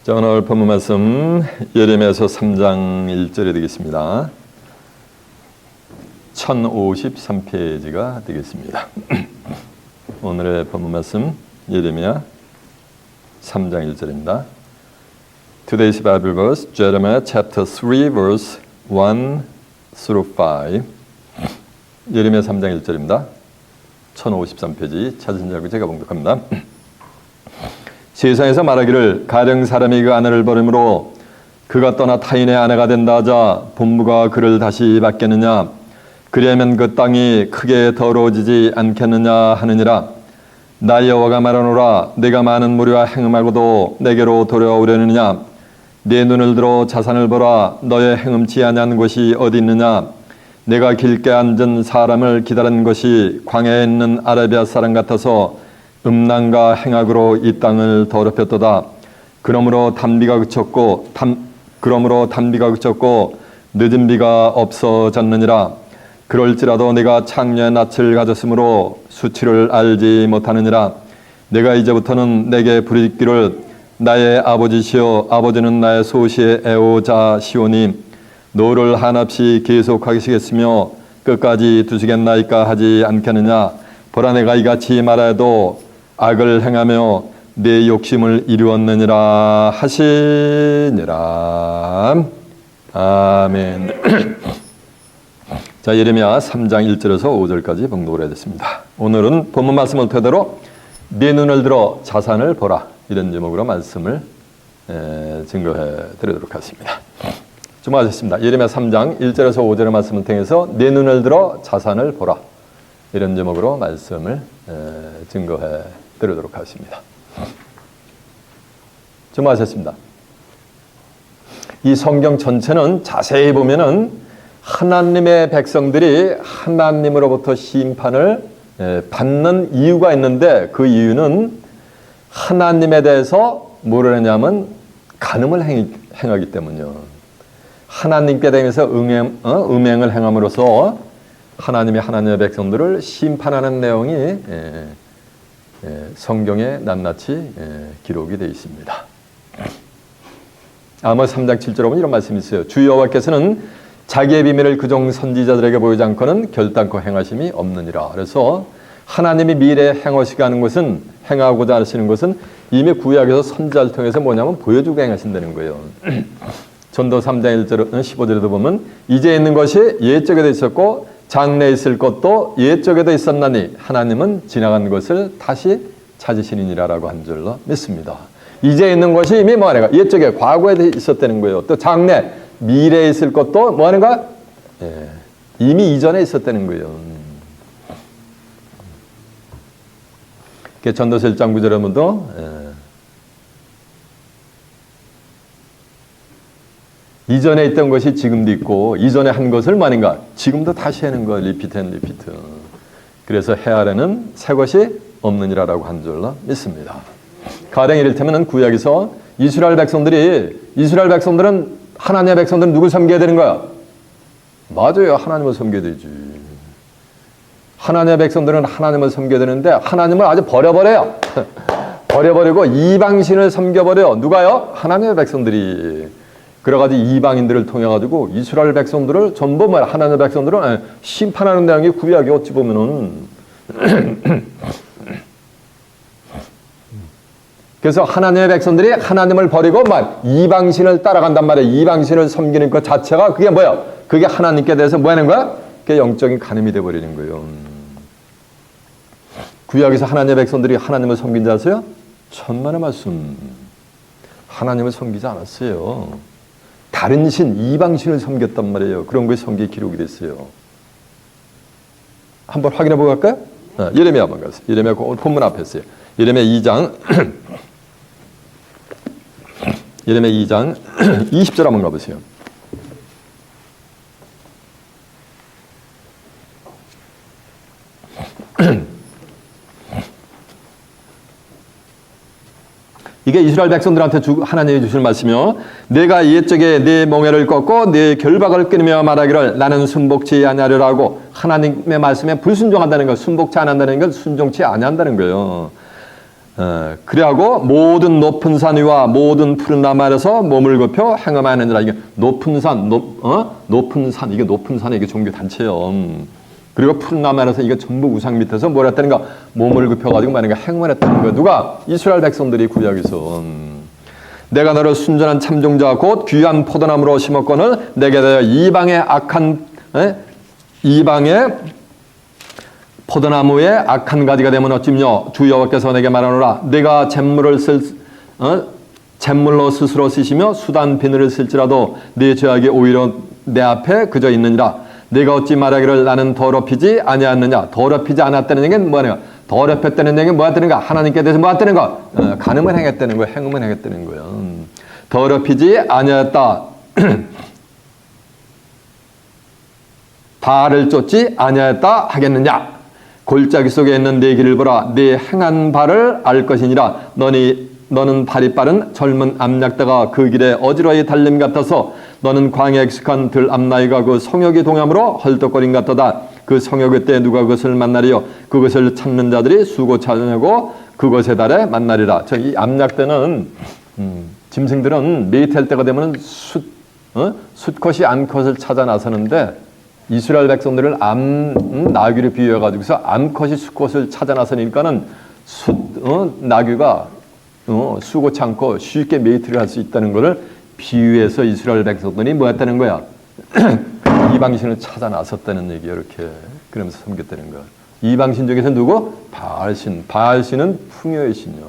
자, 오늘 본문 말씀 예레미야서 3장 1절에 되겠습니다. 1053페이지가 되겠습니다. 오늘의 본문 말씀 예레미야 3장 1절입니다. Today's Bible verse, Jeremiah chapter 3 verse 1 through 5. 예레미야 3장 1절입니다. 1053페이지 찾으신 줄 알고 제가 봉독합니다. 세상에서 말하기를 가령 사람이 그 아내를 버림으로 그가 떠나 타인의 아내가 된다 하자 본부가 그를 다시 받겠느냐. 그리하면 그 땅이 크게 더러워지지 않겠느냐 하느니라. 나 여호와가 말하노라. 내가 많은 무리와 행음하고도 내게로 돌아오려느냐. 내 눈을 들어 자산을 보라. 너의 행음치 아니한 곳이 어디 있느냐. 내가 길게 앉은 사람을 기다린 것이 광야에 있는 아라비아 사람 같아서 음란과 행악으로 이 땅을 더럽혔도다. 그러므로 단비가 그쳤고 늦은 비가 없어졌느니라. 그럴지라도 내가 창녀의 낯을 가졌으므로 수치를 알지 못하느니라. 내가 이제부터는 내게 부르짖기를 나의 아버지시여 아버지는 나의 소시의 애호자시오니 노를 한없이 계속하시겠으며 끝까지 두시겠나이까 하지 않겠느냐. 보라 내가 이같이 말해도 악을 행하며 내 욕심을 이루었느니라 하시니라. 아멘. 자, 예레미야 3장 1절에서 5절까지 봉독을 해야 됐습니다. 오늘은 본문 말씀을 토대로 내 눈을 들어 자산을 보라, 이런 제목으로 말씀을 증거해 드리도록 하겠습니다. 주목하셨습니다. 예레미야 3장 1절에서 5절의 말씀을 통해서 내 눈을 들어 자산을 보라, 이런 제목으로 말씀을 증거해 드리도록 하겠습니다. 주목하셨습니다. 이 성경 전체는 자세히 보면은 하나님의 백성들이 하나님으로부터 심판을 받는 이유가 있는데, 그 이유는 하나님에 대해서 뭐를 했냐면 간음을 행하기 때문이요. 하나님께 대해서 음행을 행함으로써 하나님의 백성들을 심판하는 내용이 성경에 낱낱이 기록이 되어 있습니다. 아모스 3장 7절에 보면 이런 말씀이 있어요. 주 여호와께서는 자기의 비밀을 그종 선지자들에게 보이지 않고는 결단코 행하심이 없느니라. 그래서 하나님이 미래에 행하고자 하시는 것은 이미 구약에서 선지자를 통해서 뭐냐면 보여주고 행하신다는 거예요. 전도 3장 1절 15절에도 보면 이제 있는 것이 옛적에도 있었고 장래에 있을 것도 옛적에도 있었나니 하나님은 지나간 것을 다시 찾으시니라라고 한 줄로 믿습니다. 이제 있는 것이 이미 뭐하는가? 옛적에 과거에 있었다는 거예요. 또 장래 미래에 있을 것도 뭐하는가? 이미 이전에 있었다는 거예요. 전도서 1장 9절에 보면 이전에 있던 것이 지금도 있고 이전에 한 것을 뭐하는가? 지금도 다시 하는 거. 리피트 앤 리피트. 그래서 해 아래는 새 것이 없느니라라고 한 줄로 믿습니다. 가령 이를테면 구약에서 이스라엘 백성들은 하나님의 백성들은 누굴 섬겨야 되는 거야? 맞아요. 하나님을 섬겨야 되지. 하나님의 백성들은 하나님을 섬겨야 되는데 하나님을 아주 버려버려요. 버려버리고 이방신을 섬겨버려요. 누가요? 하나님의 백성들이. 그래가지고 이방인들을 통해가지고 이스라엘 백성들을 전부 하나님의 백성들은 심판하는 내용이 구약이 어찌 보면은 그래서 하나님의 백성들이 하나님을 버리고 이방신을 따라간단 말이에요. 이방신을 섬기는 것 자체가 그게 뭐야? 그게 하나님께 대해서 뭐 하는 거야? 그게 영적인 간음이 되어버리는 거예요. 구약에서 하나님의 백성들이 하나님을 섬긴 줄 아세요? 천만의 말씀. 하나님을 섬기지 않았어요. 다른 신, 이방신을 섬겼단 말이에요. 그런 거에 성경에 기록이 됐어요. 한번 확인해 보고 갈까요? 예레미야 한번 가세요. 예레미야 본문 앞에 있어요. 예레미야 2장 예레미야 2장 20절 한번 가보세요. 이게 이스라엘 백성들한테 하나님이 주실 말씀이요. 내가 옛적에 내 멍에를 꺾고 내 결박을 끊으며 말하기를 나는 순복치 아니하리라고. 하나님의 말씀에 불순종한다는 것, 순복치 안 한다는 것, 순종치 아니한다는 거예요. 그래하고 모든 높은 산 위와 모든 푸른 나무 아래서 몸을 굽혀 행함하느니라. 이게 높은 산, 높은 산, 이게 높은 산에 이게 종교 단체요. 그리고 푸른 나무 아래서 이게 전부 우상 밑에서 뭘 했다는가? 몸을 굽혀가지고 만약에 행을 했다는 거야. 누가? 이스라엘 백성들이 구약에서. 내가 너를 순전한 참종자 곧 귀한 포도나무로 심었거늘 내게 대하여 이방의 포도나무의 악한 가지가 되면 어찌며 주 여호와께서 내게 말하노라. 내가 잿물로 스스로 쓰시며 수단 비늘을 쓸지라도 네 죄악이 오히려 내 앞에 그저 있느니라. 내가 어찌 말하기를 나는 더럽히지 아니하느냐. 더럽히지 않았다는 얘기는 뭐냐? 더럽혔다는 얘기는 뭐였다는가? 하나님께 대해서 뭐였다는가? 간음을 행했다는 거예요. 행음을 행했다는 거예요. 더럽히지 아니하였다. 바알을 쫓지 아니하였다 하겠느냐? 골짜기 속에 있는 네 길을 보라. 네 행한 바를 알 것이니라. 너는 발이 빠른 젊은 암약다가 그 길에 어지러이 달림 같아서 너는 광야에 익숙한 들 앞나이가 그 성역이 동함으로 헐떡거림 같도다. 그 성역의 때 누가 그것을 만나리요? 그것을 찾는 자들이 수고 찾으려고 그것에 달에 만나리라. 이 암약대는 짐승들은 메이트할 때가 되면 숫컷이 암컷을 찾아 나서는데 이스라엘 백성들을 나귀를 비유해가지고서 암컷이 수컷을 찾아 나서니까는 나귀가 수고치 않고 쉽게 메이트를 할 수 있다는 것을 비유해서 이스라엘 백성들이 뭐 했다는 거야? 이방신을 찾아 나섰다는 얘기야. 이렇게 그러면서 섬겼다는 거야. 이방신 중에서 누구? 바알신. 바알신은 풍요의 신이요.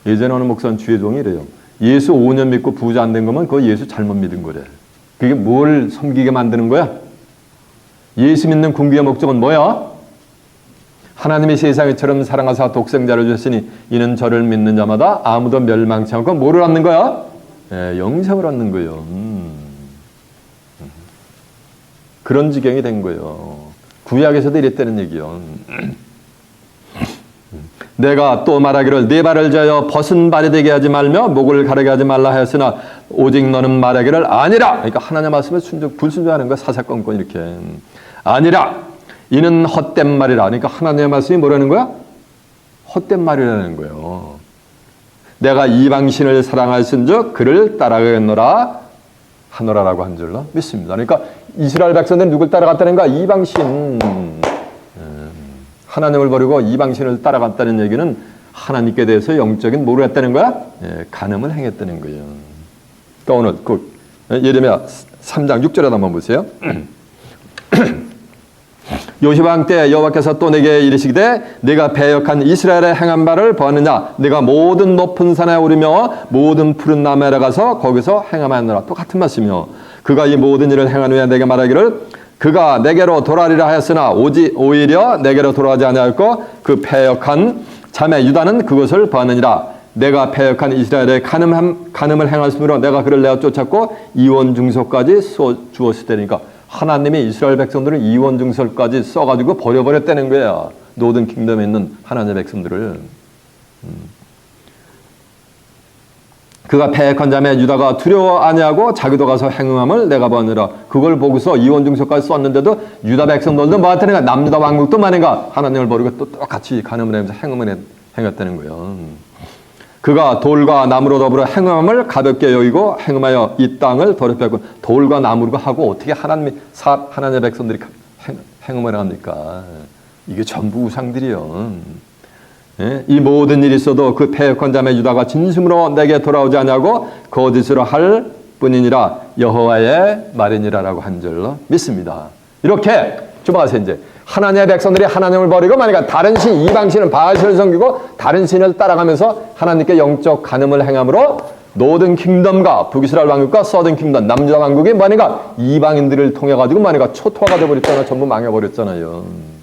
예전에 어느 목사는 주의종이 이래요. 예수 5년 믿고 부자 안 된 거면 그거 예수 잘못 믿은 거래. 그게 뭘 섬기게 만드는 거야? 예수 믿는 궁극의 목적은 뭐야? 하나님이 세상에처럼 사랑하사 독생자를 주셨으니 이는 저를 믿는 자마다 아무도 멸망치 않고 뭐를 얻는 거야? 영생을 얻는 거예요. 그런 지경이 된 거예요. 구약에서도 이랬다는 얘기요. 내가 또 말하기를 네 발을 저어 벗은 발이 되게 하지 말며 목을 가르게 하지 말라 하였으나 오직 너는 말하기를 아니라. 그러니까 하나님 말씀에 불순종하는 거야. 사사건건 이렇게. 아니라 이는 헛된 말이라. 그러니까 하나님의 말씀이 뭐라는 거야? 헛된 말이라는 거예요. 내가 이방신을 사랑하였은즉 그를 따라가겠노라 하노라라고 한 줄로 믿습니다. 그러니까 이스라엘 백성들은 누굴 따라갔다는 거야? 이방신. 하나님을 버리고 이방신을 따라갔다는 얘기는 하나님께 대해서 영적인 뭐를 했다는 거야? 간음을 행했다는 거예요. 그러니까 오늘 예레미야 3장 6절에 한번 보세요. 요시방 때 여호와께서 또 내게 이르시기되 내가 배역한 이스라엘의 행한 바를 보았느냐? 내가 모든 높은 산에 오르며 모든 푸른 나무에 가서 거기서 행하였노라. 똑같은 말씀이요. 그가 이 모든 일을 행한 후에 내게 말하기를 그가 내게로 돌아리라 하였으나 오히려 내게로 돌아가지 아니하였고 그 패역한 자매 유다는 그것을 보았느니라. 내가 패역한 이스라엘의 간음을 행하심으로 내가 그를 내어 쫓았고 이원 중서까지 주었을 때니까 하나님이 이스라엘 백성들을 이원 중서까지 써가지고 버려버렸다는 거야. 노던 킹덤에 있는 하나님의 백성들을. 그가 패역한 자매 유다가 두려워 아니하고 자기도 가서 행음함을 내가 보느라. 그걸 보고서 이원중서까지 썼는데도 유다 백성들도 뭐 하다는가? 남유다 왕국도 만인가? 하나님을 버리고 또 똑같이 간음을 하면서 행음을 행했다는 거예요. 그가 돌과 나무로 더불어 행음함을 가볍게 여기고 행음하여 이 땅을 더럽혔고. 돌과 나무로 하고 어떻게 하나님의 백성들이 행음을 합니까? 이게 전부 우상들이요. 이 모든 일이 있어도 그 패역한 자매 유다가 진심으로 내게 돌아오지 않냐고 거짓으로 할 뿐이니라. 여호와의 말이니라라고 한 줄로 믿습니다. 이렇게 주목하세요. 이제 하나님의 백성들이 하나님을 버리고 만약에 다른 신, 이방신은 바알신을 섬기고 다른 신을 따라가면서 하나님께 영적 간음을 행함으로 노던 킹덤과 북이스라엘 왕국과 서던 킹덤, 남유다 왕국이 뭐니까 이방인들을 통해 가지고 뭐니까 초토화가 되어버렸잖아요. 전부 망해버렸잖아요.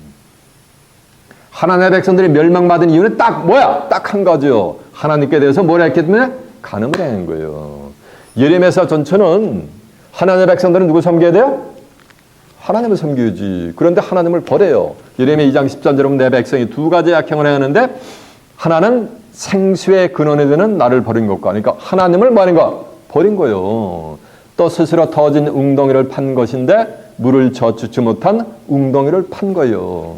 하나님의 백성들이 멸망받은 이유는 딱 뭐야? 딱 한 가지요. 하나님께 대해서 뭐라 했기 때문에? 간음을 한 거예요. 예레미야 전체는 하나님의 백성들은 누구 섬겨야 돼요? 하나님을 섬겨야지. 그런데 하나님을 버려요. 예레미야 2장 10절 여러분 내 백성이 두 가지 악행을 행하는데 하나는 생수의 근원이 되는 나를 버린 것과 그러니까 하나님을 뭐 하는 거? 버린 거예요. 또 스스로 터진 웅덩이를 판 것인데 물을 젖주지 못한 웅덩이를 판 거예요.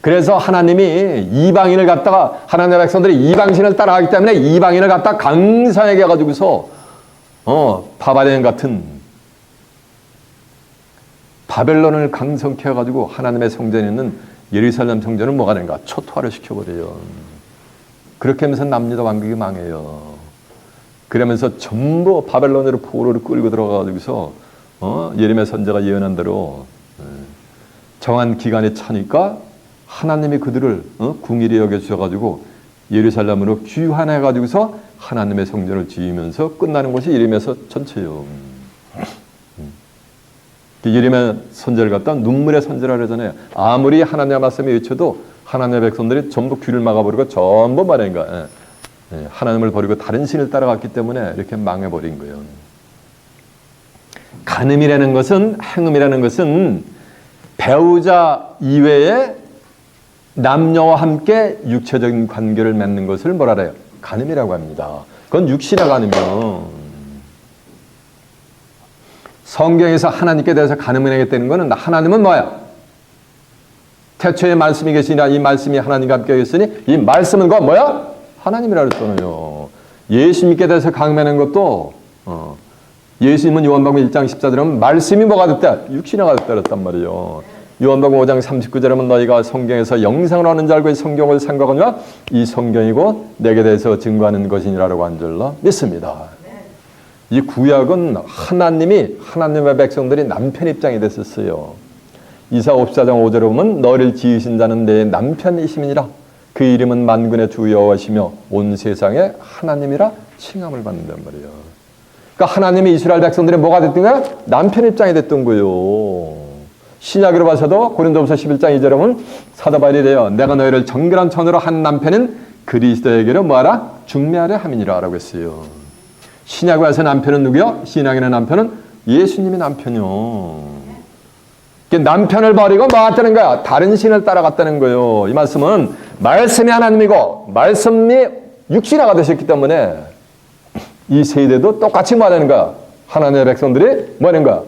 그래서 하나님이 이방인을 갖다가 하나님의 백성들이 이방신을 따라가기 때문에 이방인을 갖다가 강성하게 해가지고서 바벨론 같은 바벨론을 강성케 해가지고 하나님의 성전에 있는 예루살렘 성전을 뭐가 되는가? 초토화를 시켜버려요. 그렇게 하면서 남유다 왕국이 망해요. 그러면서 전부 바벨론으로 포로를 끌고 들어가가지고서 예레미야 선지자가 예언한 대로 정한 기간에 차니까 하나님이 그들을 궁일이 여겨주셔가지고 예루살렘으로 귀환해가지고서 하나님의 성전을 지으면서 끝나는 것이 예레미야서 전체요. 예레미야 선지자를 갖다 눈물의 선지라 그러잖아요. 아무리 하나님의 말씀이 외쳐도 하나님의 백성들이 전부 귀를 막아버리고 전부 말인가 하나님을 버리고 다른 신을 따라갔기 때문에 이렇게 망해버린 거예요. 간음이라는 것은, 행음이라는 것은 배우자 이외에 남녀와 함께 육체적인 관계를 맺는 것을 뭐라 그래요? 간음이라고 합니다. 그건 육신의 간음이요. 성경에서 하나님께 대해서 간음을 하겠다는 것은 하나님은 뭐야? 태초에 말씀이 계시니라 이 말씀이 하나님과 함께 계시니 이 말씀은 그 뭐야? 하나님이라 그랬잖아요. 예수님께 대해서 강매하는 것도 예수님은 요한복음 1장 14절에 보면 말씀이 뭐가 됐다? 육신화가 됐다 그랬단 말이에요. 요한복음 5장 39절에 보면 너희가 성경에서 영상을 하는 줄 알고 이 성경을 생각하냐? 이 성경이고 내게 대해서 증거하는 것이니라고 한 줄로 믿습니다. 이 구약은 하나님이 하나님의 백성들이 남편 입장이 됐었어요. 이사 54장 5절에 보면 너를 지으신 자는 내 남편이심이니라. 그 이름은 만군의 주 여호와시며 온 세상에 하나님이라 칭함을 받는단 말이에요. 그러니까 하나님이 이스라엘 백성들이 뭐가 됐던 거야? 남편 입장이 됐던 거예요. 신약으로 봐서도 고린도후서 11장 2절에 보면 사도 바울이 이래요. 내가 너희를 정결한 천으로 한 남편은 그리스도에게로 뭐하라? 중매하려 함이니라 라고 했어요. 신약에 와서 남편은 누구요? 신약에는 남편은 예수님이 남편이요. 남편을 버리고 뭐 했다는 거야? 다른 신을 따라갔다는 거예요. 이 말씀은 말씀이 하나님이고 말씀이 육신화가 되셨기 때문에 이 세대도 똑같이 뭐 하는 거야? 하나님의 백성들이 뭐 하는 거야?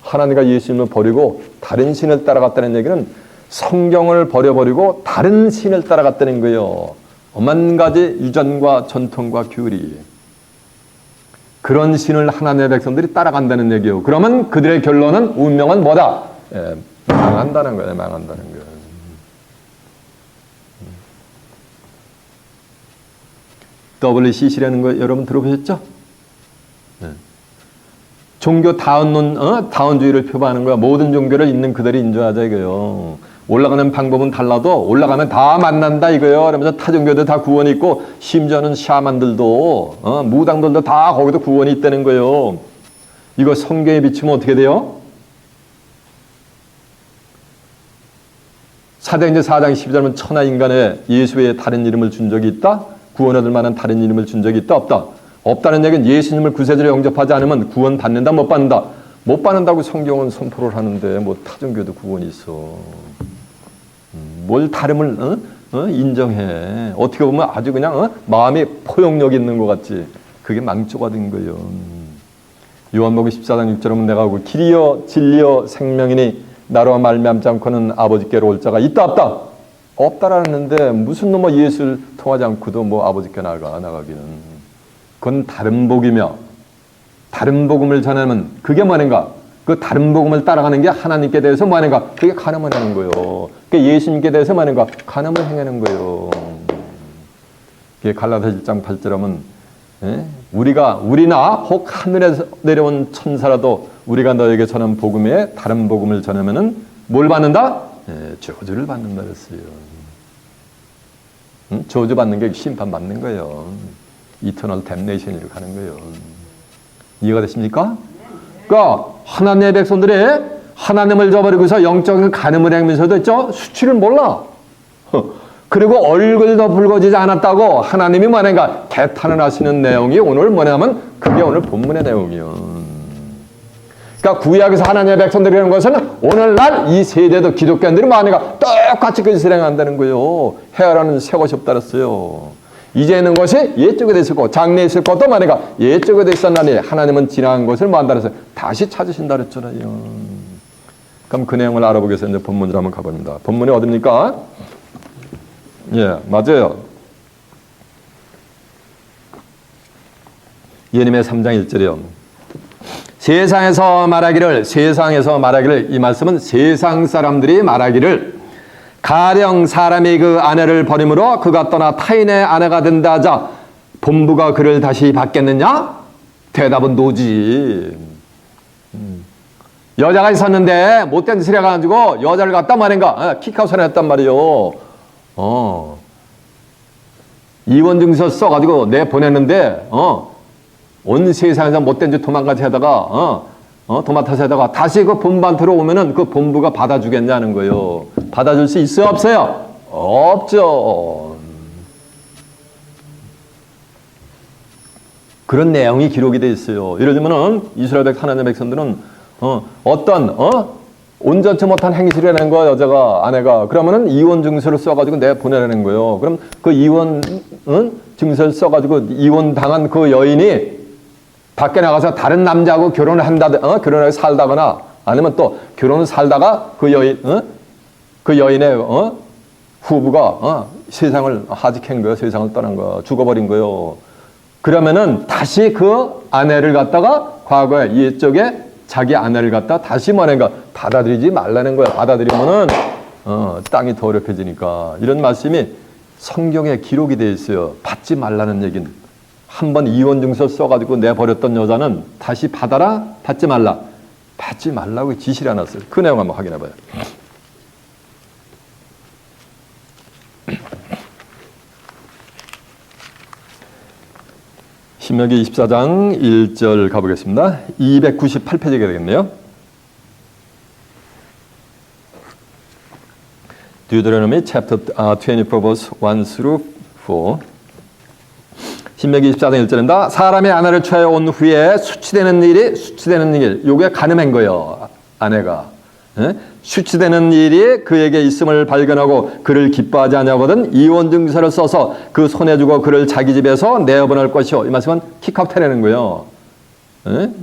하나님과 예수님을 버리고 다른 신을 따라갔다는 얘기는 성경을 버려버리고 다른 신을 따라갔다는 거예요. 오만 가지 유전과 전통과 규율이. 그런 신을 하나님의 백성들이 따라간다는 얘기예요. 그러면 그들의 결론은 운명은 뭐다? 망한다는 거예요. 망한다는 거예요. WCC라는 거 여러분 들어보셨죠? 종교 다원주의를 표방하는 거야. 모든 종교를 있는 그대로 인정하자 이거요. 올라가는 방법은 달라도 올라가면 다 만난다 이거요. 그러면서 타 종교도 다 구원이 있고 심지어는 샤만들도 무당들도 다 거기도 구원이 있다는 거예요. 이거 성경에 비추면 어떻게 돼요? 사도행전 4장 12절은 천하 인간에 예수 외에 다른 이름을 준 적이 있다? 구원 얻을 만한 다른 이름을 준 적이 있다? 없다? 없다는 얘기는 예수님을 구세주로 영접하지 않으면 구원 받는다? 못 받는다? 못 받는다고 성경은 선포를 하는데 뭐 타종교도 구원이 있어. 뭘 다름을 인정해. 어떻게 보면 아주 그냥 마음이 포용력 있는 것 같지. 그게 망조가 된 거예요. 요한복음 14장 6절에 보면 내가 길이여 진리여 생명이니 나로 말미암지 않고는 아버지께로 올 자가 있다 없다? 없다라는데 무슨 놈의 예수를 통하지 않고도 뭐 아버지께 나가기는. 그건 다른 복이며 다른 복음을 전하면 그게 뭐는가? 그 다른 복음을 따라가는 게 하나님께 대해서 뭐 하는가? 그게 간음을 하는 거예요. 그게 예수님께 대해서 뭐 하는가? 간음을 행하는 거예요. 그게 갈라디아서 1장 8절에 하면 우리나 혹 하늘에서 내려온 천사라도 우리가 너에게 전한 복음에 다른 복음을 전하면은 뭘 받는다? 저주를 받는다 그랬어요. 저주 받는 게 심판 받는 거예요. 이터널 댐네이션으로 가는 거예요. 이해가 되십니까? 그러니까 하나님의 백성들이 하나님을 저버리고서 영적인 간음을 행하면서도 있죠? 수치를 몰라. 그리고 얼굴도 붉어지지 않았다고 하나님이 뭐냐니까 개탄을 하시는 내용이 오늘 뭐냐면 그게 오늘 본문의 내용이요. 그러니까 구약에서 하나님의 백성들이 하는 것은 오늘날 이 세대도 기독교인들이 뭐하니까 똑같이 그 짓을 행한다는 거예요. 헤아라는 새 것이 없다 그랬어요. 이제 있는 것이 옛적에 있을 것, 장래에 있을 것도 말이가 옛적에 있었나니 하나님은 지나간 것을 뭐 한다 그랬어요. 다시 찾으신다 그랬잖아요. 그러니까 그럼 그 내용을 알아보기 위해서 이제 본문으로 한번 가봅니다. 본문이 어딥니까? 예, 맞아요. 예레미야 3장 1절이요. 세상에서 말하기를, 이 말씀은 세상 사람들이 말하기를, 가령 사람이 그 아내를 버림으로 그가 떠나 타인의 아내가 된다 하자 본부가 그를 다시 받겠느냐? 대답은 노지. 여자가 있었는데 못된 짓을 해가지고 여자를 갖다 말인가? 킥하고 살해했단 말이요. 이혼 증서 써가지고 내보냈는데 온 세상에서 못된 짓 도망가지 하다가 도맡아서 하다가 다시 그 본부한테로 오면은 그 본부가 받아주겠냐는 거예요. 받아줄 수 있어요, 없어요? 없죠. 그런 내용이 기록이 되어 있어요. 예를 들면은 이스라엘 하나님의 백성들은 어떤 온전치 못한 행실을 해낸 거야, 여자가, 아내가. 그러면은 이혼 증서를 써가지고 내보내라는 거예요. 그럼 그 이혼 증서를 써가지고 이혼 당한 그 여인이 밖에 나가서 다른 남자하고 결혼을 결혼하고 살다거나 아니면 또 결혼을 살다가 그 여인의 후부가 세상을 하직한 거예요. 세상을 떠난 거예요. 죽어버린 거예요. 그러면은 다시 그 아내를 갖다가 과거에 이쪽에 자기 아내를 갖다 다시 뭐라는가 받아들이지 말라는 거야. 받아들이면은 땅이 더럽혀지니까. 이런 말씀이 성경에 기록이 되어 있어요. 받지 말라는 얘기는. 한번 이혼 증서 써가지고 내버렸던 여자는 다시 받아라? 받지 말라? 받지 말라고 지시를 해놨어요. 그 내용 한번 확인해 봐요. 신명기 24장 1절 가보겠습니다. 298페이지가 되겠네요. Deuteronomy chapter 24 verse 1 through 4. 신명기 24장 1절입니다. 사람의 아내를 취하여 온 후에 수치되는 일, 요게 가늠한 거예요. 아내가. 수치되는 일이 그에게 있음을 발견하고 그를 기뻐하지 않냐거든 이혼 증서를 써서 그 손에 주고 그를 자기 집에서 내어보낼 것이요. 이 말씀은 킥아웃해내는 거예요.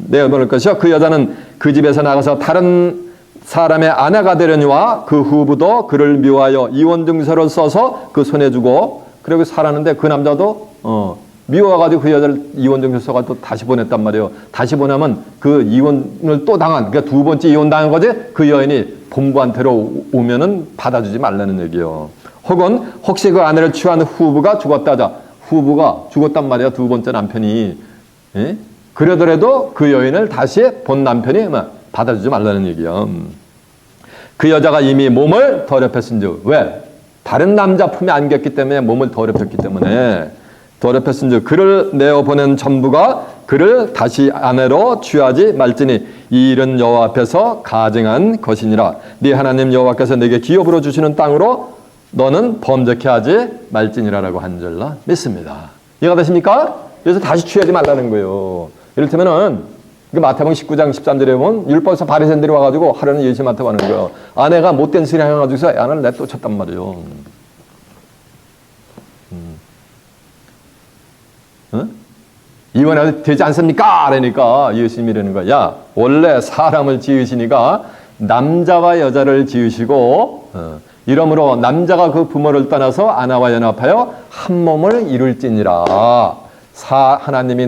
내어보낼 것이요. 그 여자는 그 집에서 나가서 다른 사람의 아내가 되려니와 그 후부도 그를 미워하여 이혼 증서를 써서 그 손에 주고 그리고 살았는데 그 남자도 미워가지고 그 여자를 이혼 증서 써가지고 다시 보냈단 말이에요. 다시 보내면 그 이혼을 또 당한, 그러니까 두 번째 이혼 당한 거지. 그 여인이 본부한테로 오면은 받아주지 말라는 얘기예요. 혹은 혹시 그 아내를 취한 후부가 죽었다자, 후부가 죽었단 말이에요. 두 번째 남편이. 예? 그러더라도 그 여인을 다시 본 남편이 받아주지 말라는 얘기예요. 그 여자가 이미 몸을 더럽혔은즉, 왜? 다른 남자 품에 안겼기 때문에 몸을 더럽혔기 때문에. 더럽혔은즉 그를 내어보낸 전부가 그를 다시 아내로 취하지 말지니 이 일은 여호와 앞에서 가증한 것이니라. 네 하나님 여호와께서 내게 기업으로 주시는 땅으로 너는 범죄케 하지 말지니라라고 한 줄로 믿습니다. 이해가 되십니까? 그래서 다시 취하지 말라는 거예요. 이를테면은 마태복음 19장 13절에 보면 율법사 바리새인들이 와가지고 하루는 예수님한테 와는 거예요. 아내가 못된 소리 해가지고서 아내를 내쫓았단 말이에요. 이혼해도 되지 않습니까? 그러니까 예수님이 이러는 거야. 야, 원래 사람을 지으시니까 남자와 여자를 지으시고 이러므로 남자가 그 부모를 떠나서 아내와 연합하여 한 몸을 이룰지니라. 하나님이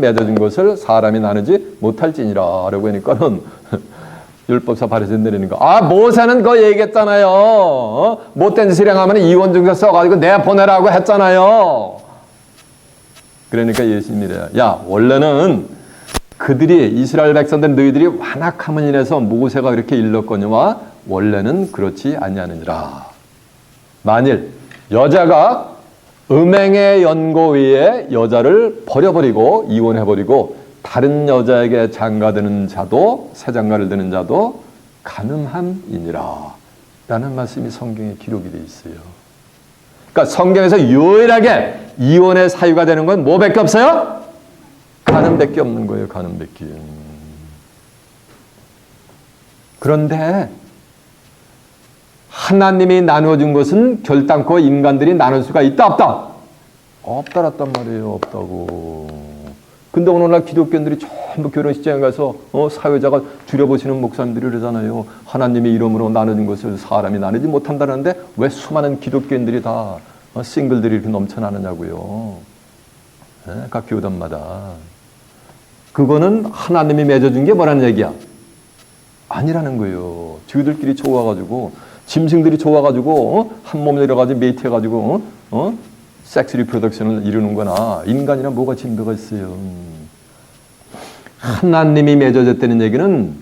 맺어준 것을 사람이 나누지 못할지니라. 라고 하니까는 율법사 바리새인들이니까 모세는 그거 얘기했잖아요. 못된 짓을 행하면 이혼 증서 써가지고 내보내라고 했잖아요. 그러니까 예수님이래요. 야, 원래는 그들이 이스라엘 백성들 너희들이 완악함을 인해서 모세가 그렇게 일렀거니와 원래는 그렇지 아니하느니라. 만일 여자가 음행의 연고위에 여자를 버려버리고 이혼해버리고 다른 여자에게 장가드는 자도 새 장가를 드는 자도 간음함이니라 라는 말씀이 성경에 기록이 되어 있어요. 그러니까 성경에서 유일하게 이혼의 사유가 되는 건 뭐밖에 없어요? 간음밖에 없는 거예요. 간음밖에. 그런데 하나님이 나누어준 것은 결단코 인간들이 나눌 수가 있다 없다? 없다랐단 말이에요. 없다고. 근데 오늘날 기독교인들이 전부 결혼식장에 가서 사회자가 줄여보시는 목사님들이 그러잖아요. 하나님의 이름으로 나누는 것을 사람이 나누지 못한다는데 왜 수많은 기독교인들이 다 싱글들이 이렇게 넘쳐나느냐고요. 네, 각 교단마다. 그거는 하나님이 맺어준 게 뭐라는 얘기야? 아니라는 거예요. 저희들끼리 좋아가지고 짐승들이 좋아가지고 한 몸을 이뤄가지고 메이트해가지고 섹스 리프로덕션을 이루는 거나 인간이랑 뭐가 진배가 있어요. 하나님이 맺어졌다는 얘기는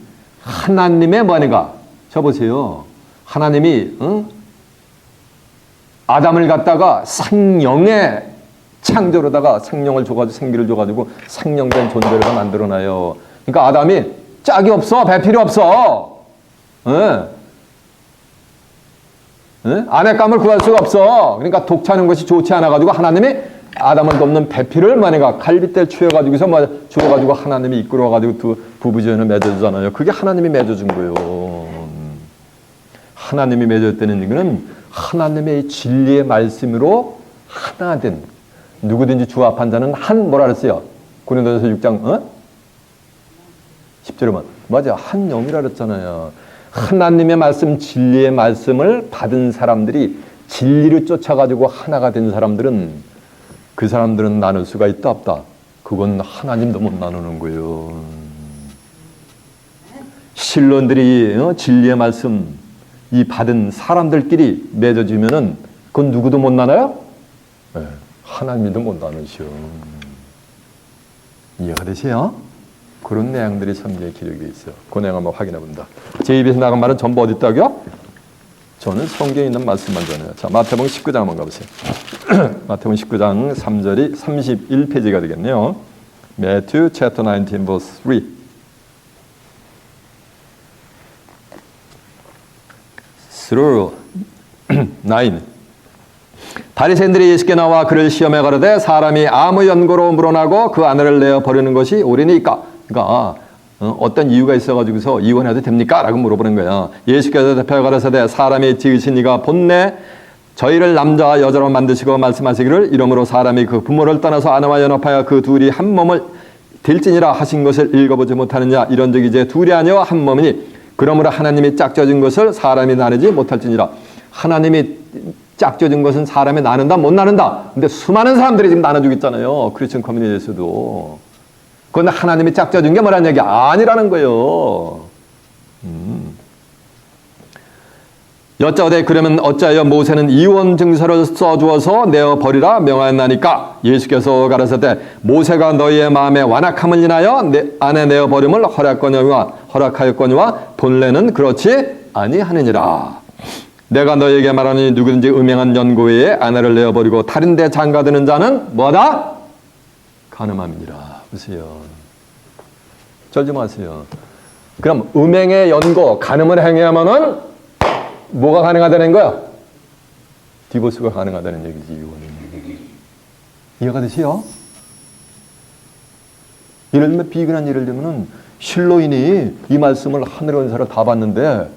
하나님의 뭐니까? 저 보세요. 하나님이 아담을 갖다가 생명의 창조로다가 생명을 줘가지고 생기를 줘가지고 생명된 존재를 만들어놔요. 그러니까 아담이 짝이 없어. 배 필요 없어. 아내감을 구할 수가 없어. 그러니까 독차는 것이 좋지 않아가지고 하나님이 아담을 돕는 배필을 만약에 갈빗대를 취해가지고서 주어가지고 하나님이 이끌어가지고 두 부부지연을 맺어주잖아요. 그게 하나님이 맺어준 거예요. 하나님이 맺어졌다는 얘기는 하나님의 진리의 말씀으로 하나 된 누구든지 주 앞한 자는 한 뭐라 그랬어요? 고린도전서 6장 10절에 맞아 한 영이라 그랬잖아요. 하나님의 말씀 진리의 말씀을 받은 사람들이 진리를 쫓아가지고 하나가 된 사람들은 그 사람들은 나눌 수가 있다 없다? 그건 하나님도 못 나누는 거예요. 신론들이 진리의 말씀 이 받은 사람들끼리 맺어지면은 그건 누구도 못 나눠요? 네, 하나님도 못 나누시오. 이해가 되세요? 그런 내용들이 성경에 기록이 있어요. 그 내용 한번 확인해 본다. 제 입에서 나간 말은 전부 어디 있다고요? 저는 성경에 있는 말씀만 전해요. 자, 마태복음 19장 한번 가보세요. 마태복음 19장 3절이 31페이지가 되겠네요. Matthew chapter 19 verse 3. through 9. 바리새인들이 예수께 나와 그를 시험해 가로되 사람이 아무 연고로 물어나고 그 아내를 내어 버리는 것이 옳으니까. 그러니까 어떤 이유가 있어가지고서 이혼해도 됩니까? 라고 물어보는 거야. 예수께서 대표하여 가라사대 사람이 지으신 이가 본래 저희를 남자와 여자로 만드시고 말씀하시기를 이러므로 사람이 그 부모를 떠나서 아내와 연합하여 그 둘이 한 몸을 될지니라 하신 것을 읽어보지 못하느냐. 이런즉 이제 둘이 아니여 한 몸이니 그러므로 하나님이 짝져진 것을 사람이 나누지 못할지니라. 하나님이 짝져진 것은 사람이 나눈다 못 나눈다. 근데 수많은 사람들이 지금 나눠주고 있잖아요. 크리스천 커뮤니티에서도. 그런데 하나님이 짝져준 게 뭐라는 얘기 아니라는 거예요. 여짜오되 그러면 어찌하여 모세는 이혼 증서를 써주어서 내어버리라 명하였나니까. 예수께서 가라사대 모세가 너희의 마음에 완악함을 인하여 내 아내 내어버림을 허락하였거니와 본래는 그렇지 아니하느니라. 내가 너에게 말하니 누구든지 음행한 연고 외에 아내를 내어버리고 다른 데 장가드는 자는 뭐다? 간음함이니라. 보세요. 절지 마세요. 그럼 음행의 연고, 간음을 행해야만은 뭐가 가능하다는 거야? 디보스가 가능하다는 얘기지. 이거는. 이해가 되세요? 예를 들면 비근한 예를 들면은 실로인이 이 말씀을 하늘의 은사를 다 받는데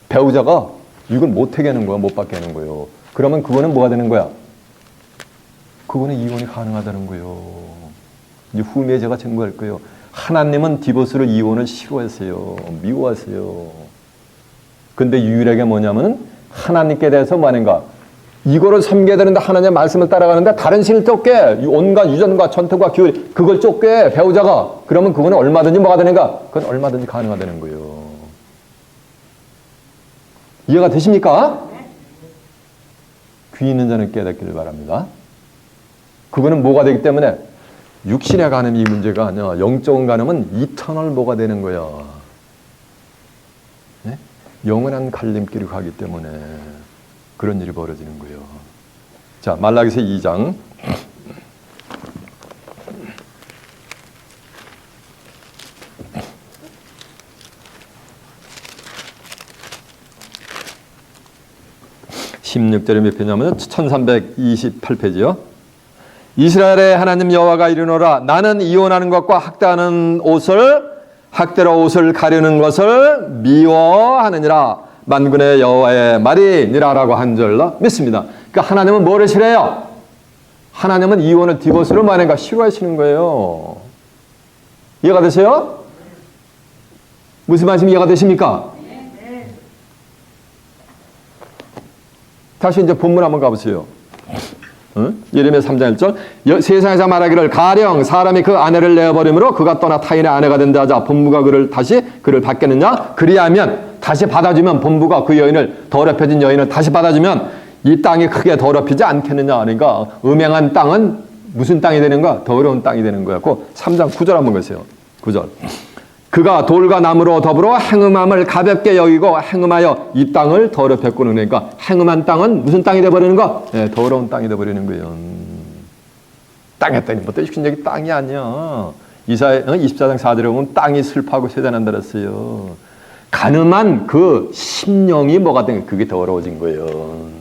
배우자가 이걸 못 하게 하는 거야. 못 받게 하는 거예요. 그러면 그거는 뭐가 되는 거야? 그거는 이혼이 가능하다는 거예요. 이제 후미에 제가 증거할 거예요. 하나님은 디보스를 이혼을 싫어하세요. 미워하세요. 근데 유일하게 뭐냐면 하나님께 대해서 뭐 하는가? 이거를 섬겨야 되는데 하나님의 말씀을 따라가는데 다른 신을 쫓게 온갖 유전과 전통과 기울 그걸 쫓게 배우자가 그러면 그거는 얼마든지 뭐가 되는가? 그건 얼마든지 가능하다는 거예요. 이해가 되십니까? 귀 있는 자는 깨닫기를 바랍니다. 그거는 뭐가 되기 때문에 육신의 간음이 문제가 아니야. 영적인 간음은 이터널 뭐가 되는 거야. 네? 영원한 갈림길을 가기 때문에 그런 일이 벌어지는 거예요. 자, 말라기서 2장 16절에 몇 페이지냐면 1328페이지요. 이스라엘의 하나님 여호와가 이르노라 나는 이혼하는 것과 학대로 옷을 가르는 것을 미워하느니라. 만군의 여호와의 말이니라라고 한 줄로 믿습니다. 그러니까 하나님은 뭐를 싫어해요? 하나님은 이혼을 디보스를 말하는가 싫어하시는 거예요. 이해가 되세요? 무슨 말씀 이해가 되십니까? 다시 이제 본문 한번 가보세요. 예레미야 3장 1절 세상에서 말하기를 가령 사람이 그 아내를 내어버림으로 그가 떠나 타인의 아내가 된다 하자 본부가 그를 받겠느냐? 그리하면 다시 받아주면 본부가 그 여인을 더럽혀진 여인을 다시 받아주면 이 땅이 크게 더럽히지 않겠느냐. 그러니까 음행한 땅은 무슨 땅이 되는가? 더러운 땅이 되는 거야. 그 3장 9절 한번 보세요. 9절 그가 돌과 나무로 더불어 행음함을 가볍게 여기고 행음하여 이 땅을 더럽혔고는 그러니까 행음한 땅은 무슨 땅이 되어버리는가? 네, 더러운 땅이 되어버리는 거예요. 땅에 땅이 뭐 뜻적인 땅이 아니야. 이사야 24장 4절에 보면 땅이 슬퍼하고 쇠잔한다 그랬어요. 가늠한 그 심령이 뭐가 된 그게 더러워진 거예요.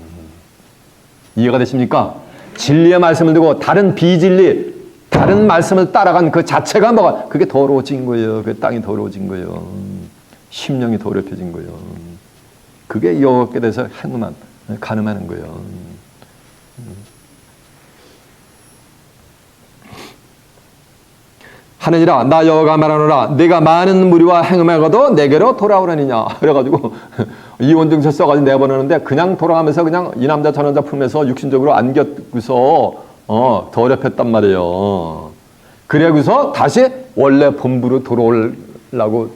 이해가 되십니까? 진리의 말씀을 두고 다른 비진리 다른 말씀을 따라간 그 자체가 뭐가 그게 더러워진 거예요. 그 땅이 더러워진 거예요. 심령이 더럽혀진 거예요. 그게 여호와께 대해서 행음한 간음하는 거예요. 하느니라 나 여호와가 말하노라 내가 많은 무리와 행음하고도 내게로 돌아오라니냐. 그래가지고 이혼 증서 써가지고 내보내는데 그냥 돌아가면서 그냥 이 남자 저 남자 품에서 육신적으로 안겼고서 더럽혔단 말이에요. 그래고서 다시 원래 본부로 돌아오려고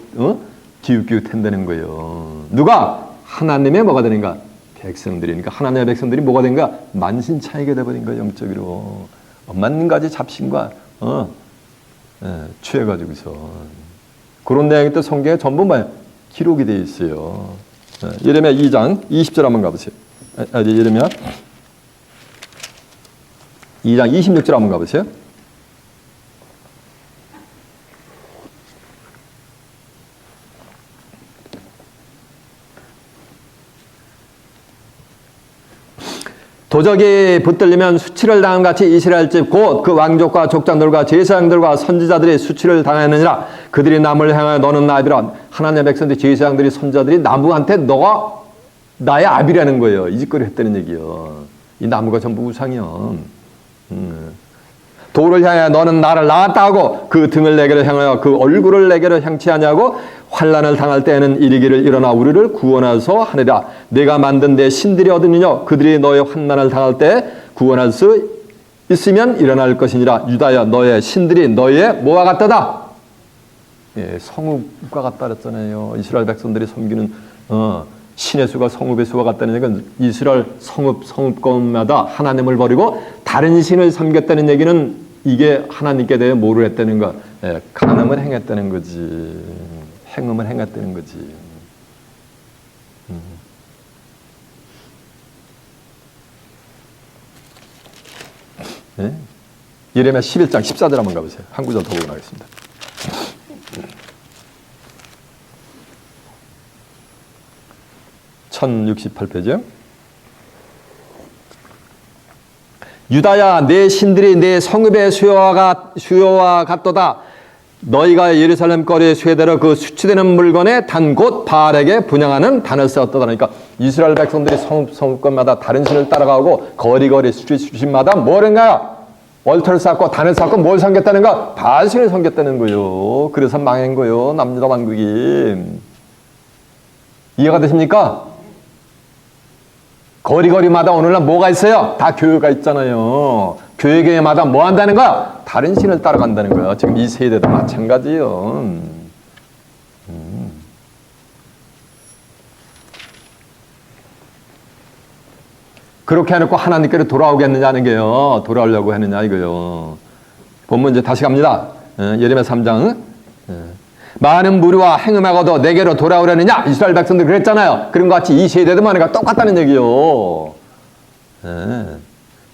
기웃기웃한다는 거예요. 누가? 하나님의 뭐가 되는가? 백성들이니까 하나님의 백성들이 뭐가 된가? 만신창이게 돼버린 거예요. 영적으로. 만 가지 잡신과 취해가지고서 그런 내용이 또 성경에 전부 기록이 되어 있어요. 예레미야 2장 20절 한번 가보세요. 예레미야 2장 26절 한번 가보세요. 도적이 붙들리면 수치를 당한 같이 이스라엘 집 곧 그 왕족과 족장들과 제사장들과 선지자들이 수치를 당하느니라. 그들이 나무를 향하여 너는 나비라. 하나님의 백성들 제사장들이 선지자들이 나무한테 너가 나의 아비라는 거예요. 이 짓거리 했다는 얘기예요. 이 나무가 전부 우상이요. 돌을 향하여 너는 나를 낳았다 하고 그 등을 내게로 향하여 그 얼굴을 내게로 향치 아니하고 환난을 당할 때에는 이르기를 일어나 우리를 구원하소 하느라. 내가 만든 내 신들이 어디느냐? 그들이 너의 환난을 당할 때 구원할 수 있으면 일어날 것이니라. 유다야 너의 신들이 너의 뭐와 같다다? 예, 성읍과 같다 그랬잖아요. 이스라엘 백성들이 섬기는 신의 수가 성읍의 수와 같다는 얘기는 이스라엘 성읍권마다 하나님을 버리고 다른 신을 섬겼다는 얘기는 이게 하나님께 대해 뭐를 했다는 거? 예, 간음을 행했다는 거지. 행음을 행했다는 거지. 예? 예레미야 11장 14절 한번 가보세요. 한 구절 더 보고 나가겠습니다. (1068페이지요) 유다야 내 신들이 내 성읍의 수요와 같도다. 너희가 예루살렘 거리의 수혜대로 그 수치되는 물건에 단 곧 바알에게 분양하는 단을 세웠다. 그러니까 이스라엘 백성들이 성읍권마다 다른 신을 따라가고 거리거리 수치마다 뭐랬나요? 얼터를 쌓고 단을 쌓고 뭘 섬겼다는가? 바알신을 섬겼다는 거예요. 그래서 망한 거예요. 남유다 왕국이. 이해가 되십니까? 거리거리마다 오늘날 뭐가 있어요? 다 교회가 있잖아요. 교회마다 뭐 한다는 거야? 다른 신을 따라간다는 거야. 지금 이 세대도 마찬가지예요. 그렇게 해놓고 하나님께로 돌아오겠느냐는 게요. 돌아오려고 하느냐 이거요. 본문 이제 다시 갑니다. 예레미야 3장. 많은 무리와 행음하고도 내게로 돌아오려느냐? 이스라엘 백성들 그랬잖아요. 그런 것 같이 이 세대도 많으니까 똑같다는 얘기요.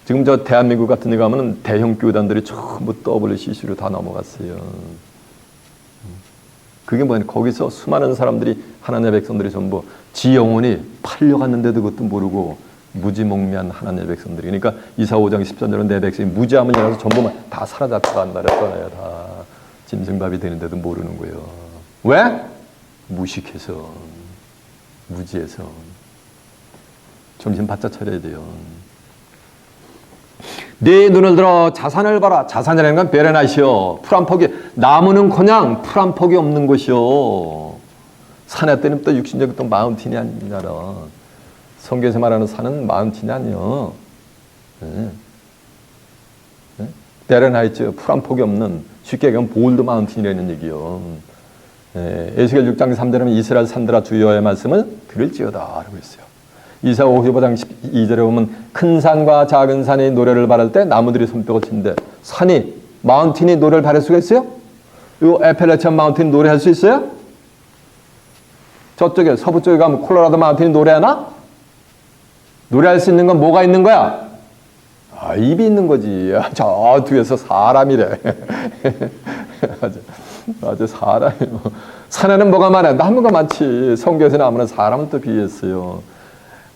지금 저 대한민국 같은 데 가면 대형 교단들이 전부 WCC로 다 넘어갔어요. 그게 뭐냐? 거기서 수많은 사람들이 하나님의 백성들이 전부 지 영혼이 팔려갔는데도 그것도 모르고 무지몽매한 하나님의 백성들이. 그러니까 이사 5장 13절은 내 백성이 무지함을 일어나서 전부 다 사라졌다간다 그랬잖아요. 다 짐승밥이 되는데도 모르는 거예요. 왜? 무식해서, 무지해서. 정신 바짝 차려야 돼요. 내 눈을 들어 자산을 봐라. 자산이라는 건 베레나시오. 풀 한 폭이, 나무는 그냥 풀 한 폭이 없는 곳이요. 산에 때는 또 육신적 또 마운틴이 아니라. 성경에서 말하는 산은 마운틴이 아니요. 베레나이츠, 풀 한 폭이 없는, 쉽게 얘기하면 볼드 마운틴이라는 얘기요. 에스겔 6장 3절에 보면 이스라엘 산들아 주여의 말씀을 들을지어다 라고 했어요. 이사 55장 12절에 보면 큰 산과 작은 산이 노래를 바랄 때 나무들이 손뼉을 치는데 산이, 마운틴이 노래를 바랄 수가 있어요? 이 에펠레치안 마운틴 노래할 수 있어요? 저쪽에 서부 쪽에 가면 콜로라도 마운틴이 노래하나? 노래할 수 있는 건 뭐가 있는 거야? 아, 입이 있는 거지. 저 뒤에서 사람이래. 맞아, 사람이. 산에는 뭐가 많아? 나무가 많지. 성경에서 나무는 사람을 또 비유했어요.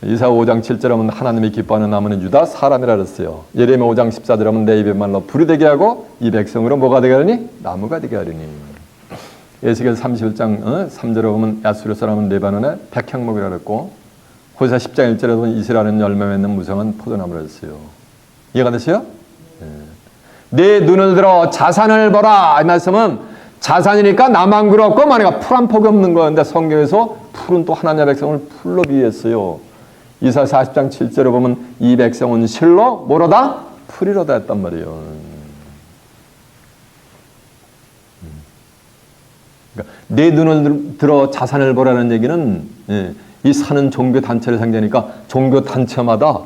이사 5장 7절에 보면 하나님이 기뻐하는 나무는 유다 사람이라 그랬어요. 예레미야 5장 14절에 보면 내 입의 말로 불이 되게 하고 이 백성으로 뭐가 되게 하리니? 나무가 되게 하리니. 에스겔 31장 3절에 보면 야수르 사람은 레바논의 백향목이라 그랬고 호세아 10장 1절에 보면 이스라엘은 열매 맺는 무성한 포도나무라 했어요. 이해가 됐어요? 내 눈을 들어 자산을 보라. 이 말씀은 자산이니까 나만 그렇고 만약에 풀 한 폭이 없는 거였는데 성경에서 풀은 또 하나님의 백성을 풀로 비유했어요. 이사 40장 7절에 보면 이 백성은 실로 뭐로다? 풀이로다 했단 말이에요. 그러니까 내 눈을 들어 자산을 보라는 얘기는 이 산은 종교 단체를 상징하니까 종교 단체마다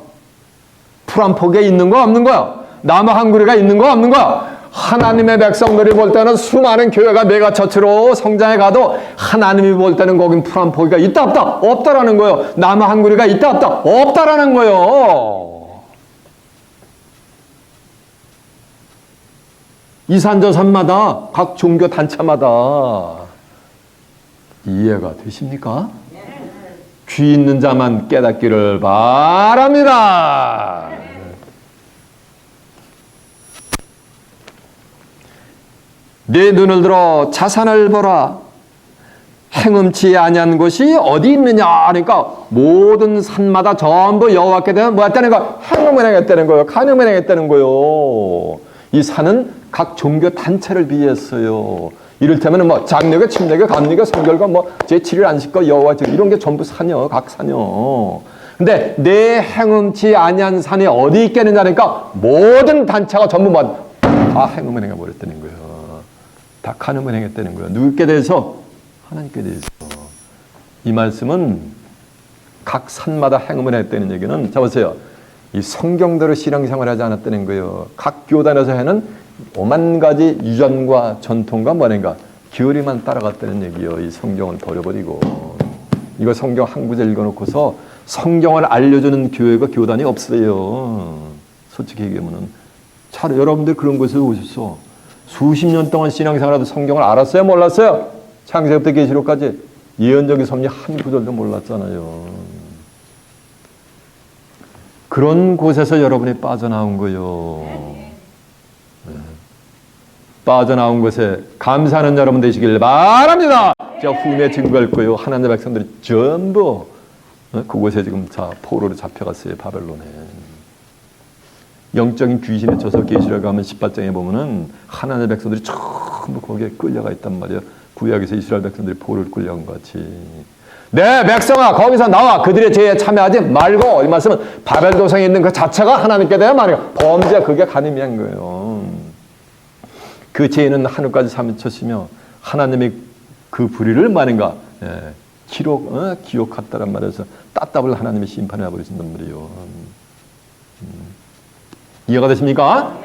풀 한 폭에 있는 거 없는 거야? 나무 한 그루가 있는 거 없는 거야? 하나님의 백성들이 볼 때는 수많은 교회가 메가처치로 성장해 가도 하나님이 볼 때는 거긴 풀 한 포기가 있다 없다? 없다라는 거예요. 나무 한 그루가 있다 없다? 없다라는 거예요. 이 산 저 산마다 각 종교 단체마다 이해가 되십니까? 귀 있는 자만 깨닫기를 바랍니다. 내 눈을 들어 자산을 보라. 행음치 아니한 곳이 어디 있느냐. 그러니까 모든 산마다 전부 여호와께 대한 뭐 했다는 거야? 행음을 행했다는 거예요. 간음을 행했다는 거예요. 이 산은 각 종교 단체를 비했어요. 이를테면 뭐 장례교, 침례교, 감리교, 성결교, 뭐 제7일 안식교, 여호와 이런 게 전부 산이요. 각 산이요. 근데 내 행음치 아니한 산이 어디 있겠느냐. 그러니까 모든 단체가 전부 뭐 다 행음을 행해버렸다는 거예요. 다 간음을 행했다는 거예요. 누구께 대해서? 하나님께 대해서. 이 말씀은 각 산마다 행음을 했다는 얘기는 자 보세요. 이 성경대로 신앙생활을 하지 않았다는 거예요. 각 교단에서 하는 오만 가지 유전과 전통과 뭐인가 교리만 따라갔다는 얘기예요. 이 성경을 버려버리고 이거 성경 한 구절 읽어놓고서 성경을 알려주는 교회가 교단이 없어요. 솔직히 얘기하면은 잘 여러분들 그런 곳에 오셨어. 수십 년 동안 신앙생활하도 성경을 알았어요? 몰랐어요? 창세기부터 계시록까지 예언적인 섭리 한 구절도 몰랐잖아요. 그런 곳에서 여러분이 빠져나온 거예요. 빠져나온 곳에 감사하는 여러분 되시길 바랍니다. 자, 후임에 증거할 거예요. 하나님의 백성들이 전부 그곳에 지금 포로로 잡혀갔어요. 바벨론에. 영적인 귀신에 져서 계시록 가면 18장에 보면은 하나님의 백성들이 전부 거기에 끌려가 있단 말이에요. 구약에서 이스라엘 백성들이 포로를 끌려간 것 같이. 내 백성아 거기서 나와 그들의 죄에 참여하지 말고. 이 말씀은 바벨 도성에 있는 그 자체가 하나님께 대한 말이에요. 범죄 그게 간음이 한 거예요. 그 죄는 하늘까지 사미쳤으며 하나님이 그 불의를 말인가 기록했다란 말에서 따따블 하나님의 심판을 해버리신단 말이에요. 이해가 되십니까?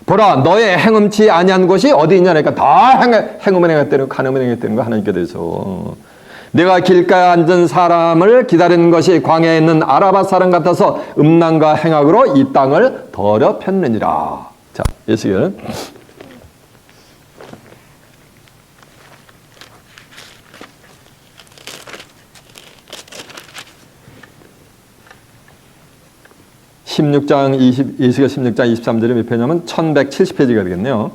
보라 너의 행음치 아니한 곳이 어디 있냐니까 다 행음을 행했다는 거 간음을 행했다는 거 하나님께 대해서. 내가 길가에 앉은 사람을 기다리는 것이 광야에 있는 아라바 사람 같아서 음란과 행악으로 이 땅을 더럽혔느니라. 자, 예수께는 16장 16장 23절에 몇 페이지냐면 1170페이지가 되겠네요.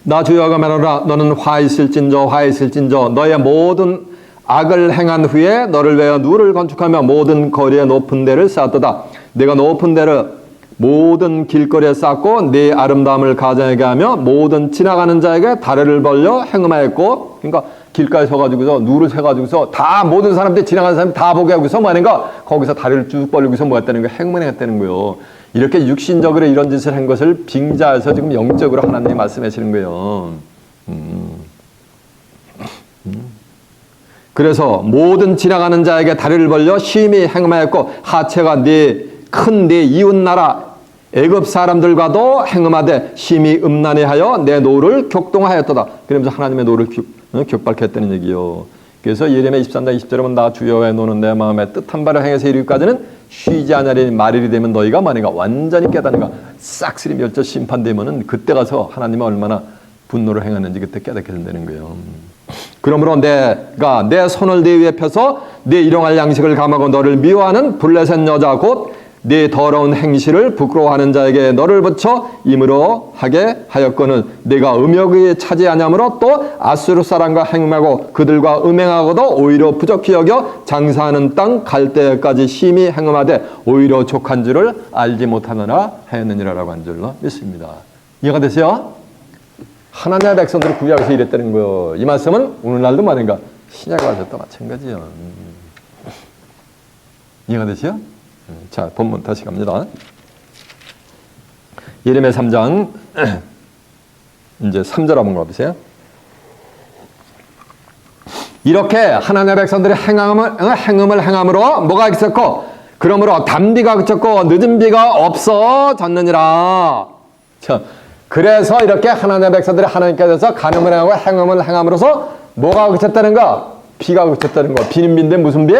나 주 여호와가 말하노라 너는 화 있을진저 너의 모든 악을 행한 후에 너를 위하여 누를 건축하며 모든 거리에 높은 데를 쌓았도다. 내가 높은 데를 모든 길거리에 쌓고 네 아름다움을 가장하게 하며 모든 지나가는 자에게 다리를 벌려 행음하였고, 그러니까 길가에 서가지고서 누를 세가지고서 다 모든 사람들이 지나가는 사람이 다 보게 하고서 뭐 하는가? 거기서 다리를 쭉 벌리고서 뭐 했다는 거예요? 행음을 했다는 거예요. 이렇게 육신적으로 이런 짓을 한 것을 빙자해서 지금 영적으로 하나님이 말씀하시는 거예요. 그래서 모든 지나가는 자에게 다리를 벌려 심히 행음하였고 하체가 네 이웃 나라 애굽 사람들과도 행음하되 심히 음란해하여 내 노를 격동하였도다. 그러면서 하나님의 노를 격발케 했다는 얘기요. 그래서 예레미야 23장 20절에 보면 나 주 여호와의 노는 내 마음에 뜻한 바를 행해서 이르기까지는 쉬지 않으리니 말일이 되면 너희가 만약에 완전히 깨닫는가 싹쓸이 멸절 심판되면은 그때 가서 하나님은 얼마나 분노를 행하는지 그때 깨닫게 된다는 거예요. 그러므로 내가 내 손을 네 위에 펴서 네 일용할 양식을 감하고 너를 미워하는 블레셋 여자 곧 네 더러운 행실을 부끄러워하는 자에게 너를 붙여 임으로 하게 하였거늘 내가 음욕이 차지하냐므로 또 아수르 사람과 행음하고 그들과 음행하고도 오히려 부족히 여겨 장사하는 땅 갈대까지 심히 행음하되 오히려 족한 줄을 알지 못하느라 하였느니라라고 한 줄로 믿습니다. 이해가 되세요? 하나님의 백성들을 구약에서 이랬다는 거예요. 이 말씀은 오늘날도 말인가 신약에 와서도 마찬가지예요. 이해가 되시죠? 자, 본문 다시 갑니다. 예레미야 3장 이제 3절 한번 가보세요. 이렇게 하나님의 백성들이 행음을 행함으로 뭐가 있었고 그러므로 단비가 그쳤고 늦은 비가 없어졌느니라. 자, 그래서 이렇게 하나님의 백성들이 하나님께서 간음을 하고 행음을 행함으로써 뭐가 그쳤다는가? 비가 그쳤다는 거. 비는 비인데 무슨 비?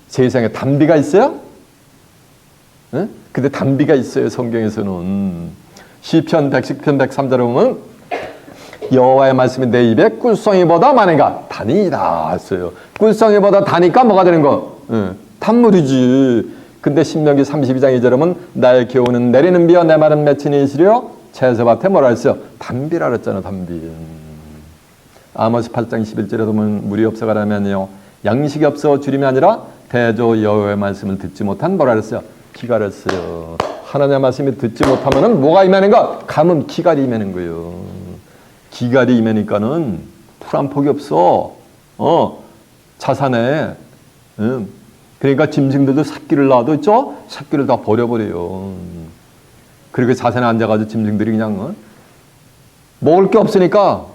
세상에 단비가 있어요? 응? 근데 단비가 있어요. 성경에서는. 시편 110편 103절에 보면 여호와의 말씀이 내 입에 꿀송이보다 많으니까 단이다 했어요. 꿀송이보다 다니까 뭐가 되는 거? 응. 단물이지. 근데 신명기 32장 2절에 보면 나의 기호는 내리는 비와 내 말은 맺힌 이시려 채소밭에 뭐라 했어요? 단비라 그랬잖아. 단비. 아모스 8장 11절에 보면 물이 없어가라면요 양식이 없어 주림이 아니라 대저 여호와의 말씀을 듣지 못한 뭐라 그랬어요? 기갈을 했어요. 하나님의 말씀을 듣지 못하면은 뭐가 임하는가? 가뭄, 기갈이 임하는 거예요. 기갈이 임하니까는 풀 한 폭이 없어. 자산에. 그러니까 짐승들도 새끼를 낳아도 있죠? 새끼를 다 버려버려요. 그렇게 자산에 앉아가지고 짐승들이 그냥 먹을 게 없으니까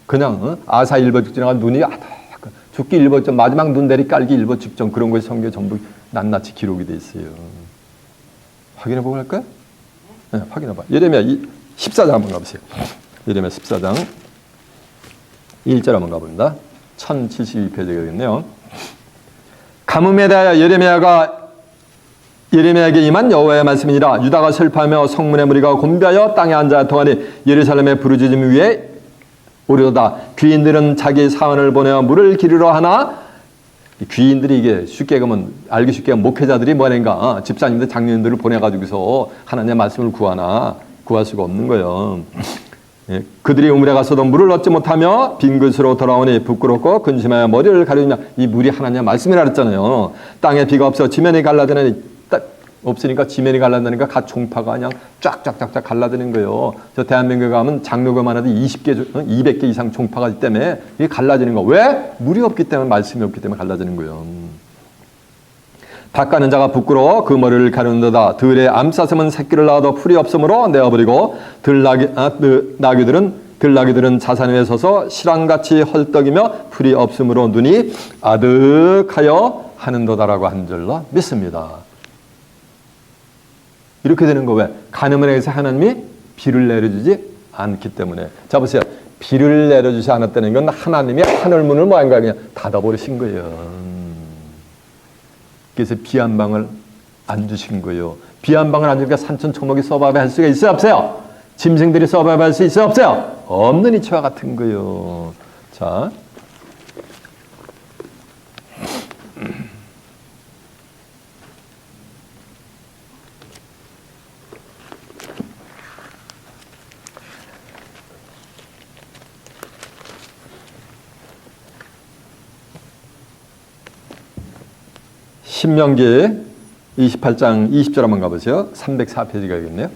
그냥 아사 일보 직전에 눈이 죽기 일보 직전 마지막 눈 내리 깔기 일보 직전 그런 것이 성경에 전부 낱낱이 기록이 돼 있어요. 확인해 보고 할까요? 네, 확인해 봐. 예레미야 14장 한번 가보세요. 예레미야 14장 1절 한번 가봅니다. 1072페이지겠네요. 가뭄에 대하여 예레미야에게 임한 여호와의 말씀이니라. 유다가 슬퍼하며 성문의 무리가 곤비하여 땅에 앉아 동하니 예루살렘의 부르짖음 위에 오려다. 귀인들은 자기 사원을 보내어 물을 기르러 하나. 귀인들이 이게 쉽게 가면 알기 쉽게 목회자들이 뭐냐니까 집사님들 장로님들을 보내가지고서 하나님의 말씀을 구할 수가 없는 거예요. 예, 그들이 우물에 가서도 물을 얻지 못하며 빈 그릇으로 돌아오니 부끄럽고 근심하여 머리를 가리냐. 이 물이 하나님의 말씀이라 그랬잖아요. 땅에 비가 없어 지면이 갈라드니 없으니까 지면이 갈라드니까 갓 종파가 그냥 쫙쫙쫙쫙 갈라드는 거예요. 저 대한민국에 가면 장로교만 해도 200개 이상 종파가 있기 때문에 이게 갈라지는 거. 왜? 물이 없기 때문에 말씀이 없기 때문에 갈라지는 거예요. 밭 가는 자가 부끄러워 그 머리를 가르는도다. 들에 암사슴은 새끼를 낳아도 풀이 없으므로 내어버리고 들나귀들은 자산 위에 서서 실황같이 헐떡이며 풀이 없으므로 눈이 아득하여 하는도다라고 한 줄로 믿습니다. 이렇게 되는 거 왜? 간음을 해서 하나님이 비를 내려주지 않기 때문에. 자 보세요. 비를 내려주지 않았다는 건 하나님이 하늘문을 뭐 한 거야? 그냥 닫아버리신 거예요. 그래서 비 한 방을 안 주신 거예요. 비 한 방을 안 주니까 산천초목이 서바이브할 수가 있어요? 없어요? 짐승들이 서바이브할 수 있어요? 없어요? 없는 이치와 같은 거예요. 자, 신명기 28장 20절 한번 가보세요. 304페이지가겠네요.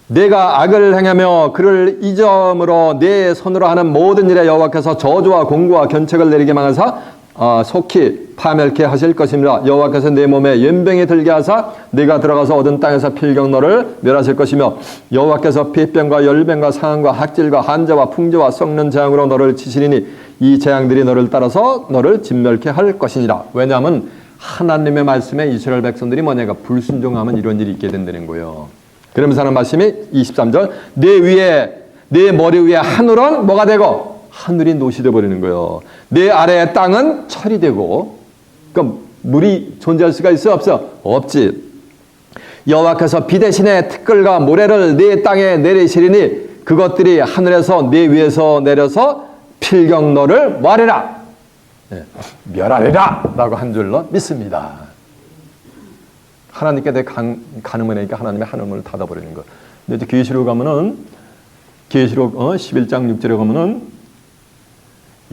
내가 악을 행하며 그를 잊음으로 내 손으로 하는 모든 일에 여호와께서 저주와 공고와 견책을 내리게 망하사 속히 파멸케 하실 것입니다. 여호와께서 내 몸에 연병이 들게 하사 네가 들어가서 얻은 땅에서 필경 너를 멸하실 것이며 여호와께서 폐병과 열병과 상한과 학질과 한자와 풍조와 썩는 재앙으로 너를 치시리니 이 재앙들이 너를 따라서 너를 진멸케 할 것이니라. 왜냐하면 하나님의 말씀에 이스라엘 백성들이 뭐냐가 불순종하면 이런 일이 있게 된다는 거예요. 그러면서 하는 말씀이 23절 내 머리 위에 하늘은 뭐가 되고 하늘이 노시돼 버리는 거예요. 내 아래의 땅은 철이 되고 그럼 물이 존재할 수가 있어 없어? 없지. 여호와께서 비 대신에 티끌과 모래를 내 땅에 내리시리니 그것들이 하늘에서 내 위에서 내려서 필경 너를 뭐하리라? 멸하리라 라고 한 줄로 믿습니다. 하나님께 대해 가늠을 하니까 하나님의 하늘문을 닫아버리는 것. 근데 이제 계시록 가면은 계시록 11장 6절에 가면은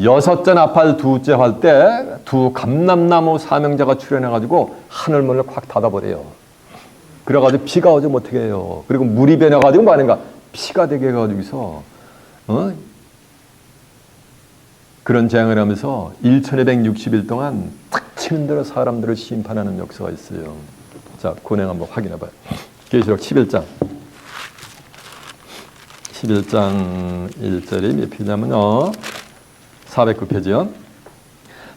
여섯째 나팔 두째 할 때 두 감람나무 사명자가 출현해가지고 하늘문을 콱 닫아버려요. 그래가지고 비가 오지 못하게 해요. 그리고 물이 변해가지고 뭐 하는가? 피가 되게 해가지고서 그런 재앙을 하면서 1260일 동안 탁 치는 대로 사람들을 심판하는 역사가 있어요. 자, 고행 한번 확인해 봐요. 계시록 11장 1절이 몇 페이지냐면요. 409페이지요.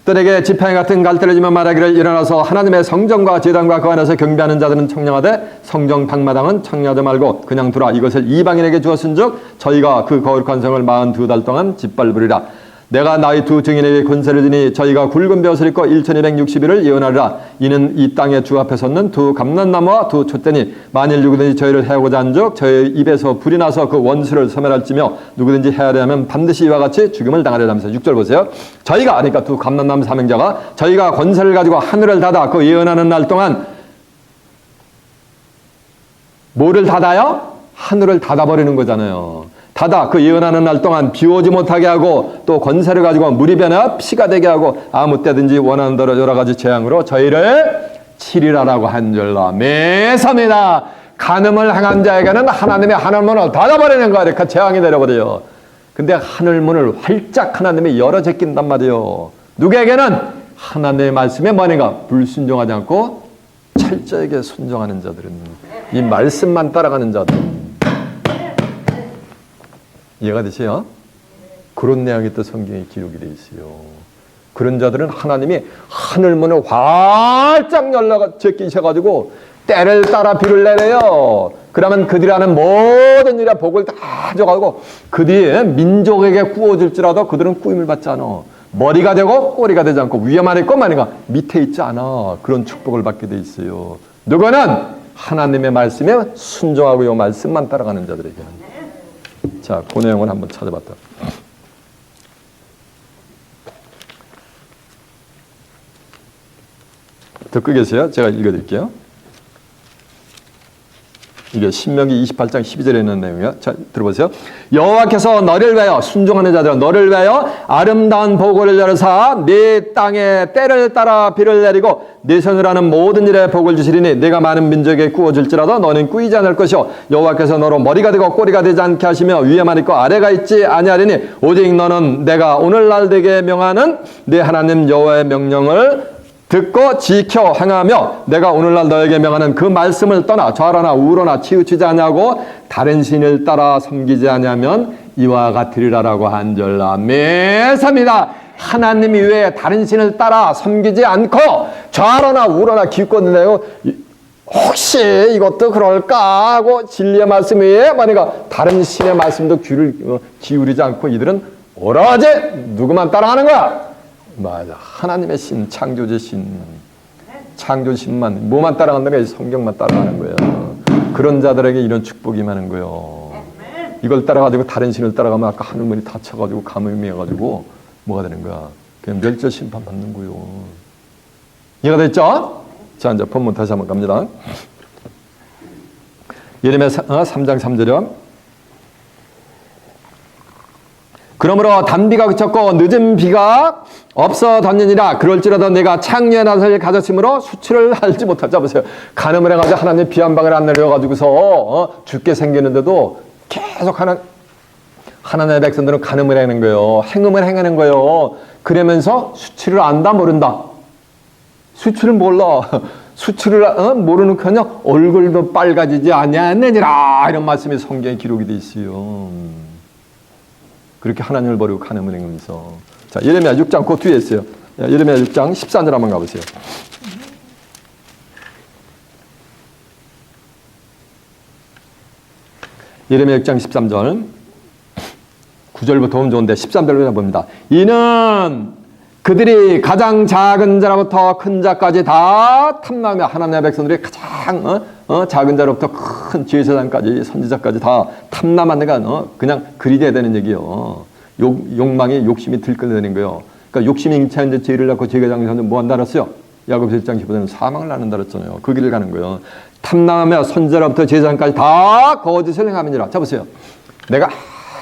뜰에게 지팡이 같은 갈대를 지며 말하기를 일어나서 하나님의 성전과 제단과 그 안에서 경배하는 자들은 청량하되 성정 방마당은 청량하지 말고 그냥 두라. 이것을 이방인에게 주었은즉 저희가 그 거룩한 성을 42달 동안 짓밟으리라. 내가 나의 두 증인에게 권세를 주니 저희가 굵은 벼슬 입고 1260일을 예언하리라. 이는 이 땅에 주 앞에 섰는 두 감람나무와 두 촛대니 만일 누구든지 저희를 해오고자 한즉 저희 입에서 불이 나서 그 원수를 소멸할지며 누구든지 해하려면 반드시 이와 같이 죽음을 당하리라 하면서 6절 보세요. 저희가 그러니까 두 감람나무 사명자가 저희가 권세를 가지고 하늘을 닫아 그 예언하는 날 동안 뭐를 닫아요? 하늘을 닫아버리는 거잖아요. 닫아 그 예언하는 날 동안 비 오지 못하게 하고 또 권세를 가지고 물이 변해 피가 되게 하고 아무 때든지 원하는 대로 여러 가지 재앙으로 저희를 치리라라고 한 줄로 매섭니다. 간음을 행한 자에게는 하나님의 하늘문을 닫아버리는 거야. 이렇게 재앙이 내려버려요. 근데 하늘문을 활짝 하나님이 열어 제낀단 말이에요. 누구에게는? 하나님의 말씀에 뭐니까 불순종하지 않고 철저하게 순종하는 자들은, 이 말씀만 따라가는 자들. 이해가 되세요? 그런 내용이 또 성경에 기록이 되어 있어요. 그런 자들은 하나님이 하늘문을 활짝 열려 제끼셔가지고 때를 따라 비를 내려요. 그러면 그들이 하는 모든 일에 복을 다 줘가지고 그 뒤에 민족에게 구워질지라도 그들은 꾸임을 받지 않아. 머리가 되고 꼬리가 되지 않고 위에만 있고 만이가 밑에 있지 않아. 그런 축복을 받게 돼 있어요. 누구는? 하나님의 말씀에 순종하고 이 말씀만 따라가는 자들에게는. 자, 그 내용을 한번 찾아봤다. 듣고 계세요? 제가 읽어드릴게요. 이게 신명기 28장 12절에 있는 내용이에요. 자, 들어보세요. 여호와께서 너를 위하여, 순종하는 자들은 너를 위하여 아름다운 보고를 열어사 네 땅에 때를 따라 비를 내리고 네 손으로 하는 모든 일에 복을 주시리니 내가 많은 민족에게 구워줄지라도 너는 꾸이지 않을 것이요 여호와께서 너로 머리가 되고 꼬리가 되지 않게 하시며 위에만 있고 아래가 있지 아니하리니 오직 너는 내가 오늘날 되게 명하는 네 하나님 여호와의 명령을 듣고 지켜 행하며 내가 오늘날 너에게 명하는 그 말씀을 떠나 좌로나 우로나 치우치지 아니하고 다른 신을 따라 섬기지 아니하면 이와 같으리라라고 한절라. 매섭니다. 하나님 이외에 다른 신을 따라 섬기지 않고 좌로나 우로나 기웃거리네요. 혹시 이것도 그럴까 하고 진리의 말씀 외에 만약에 다른 신의 말씀도 귀를 기울이지 않고 이들은 오로지 누구만 따라하는 거야? 맞아. 하나님의 신, 창조주 신, 창조신만, 뭐만 따라간다는 거야? 성경만 따라가는 거야. 그런 자들에게 이런 축복이 많은 거예요. 이걸 따라가지고 다른 신을 따라가면 아까 하늘문이 닫혀가지고 감염해가지고 뭐가 되는 거야? 그냥 멸절 심판 받는 거예요. 이해가 됐죠? 자, 이제 본문 다시 한번 갑니다. 예레미야 3장 3절이요. 그러므로 단비가 그쳤고 늦은 비가 없어졌느니라. 그럴지라도 내가 창녀의 낯을 가졌으므로 수치를 알지 못하자. 보세요. 간음을 해가지고 하나님 비 한 방울 안 내려가지고서 죽게 생기는데도 계속 하나님의 백성들은 간음을 하는 거예요. 행음을 행하는 거예요. 그러면서 수치를 안다 모른다. 수치를 몰라. 수치를 모르는커녕 얼굴도 빨가지지 아니하느니라. 이런 말씀이 성경에 기록이 돼 있어요. 그렇게 하나님을 버리고 간음을 행하면서. 자, 예레미야 6장 그 뒤에 있어요. 예레미야 6장 14절 한번 가보세요. 예레미야 6장 13절 9절부터 보면 좋은데 13절로 봅니다. 이는 그들이 가장 작은 자로부터 큰 자까지 다 탐나며 하나님의 백성들이 가장 작은 자로부터 큰 지혜사장까지 선지자까지 다 탐나만내가 그냥 그리 돼야 되는 얘기요. 욕망이 욕심이 들끓어내는 거예요. 그러니까 욕심이 인차인데 죄를 낳고 죄가 장성하면 뭐 한다 그랬어요? 야고보서 1장 15절은 사망을 낳는다 그랬잖아요. 그 길을 가는 거예요. 탐나며 선지자로부터 제사장까지 다 거짓을 행함이니라. 자 보세요. 내가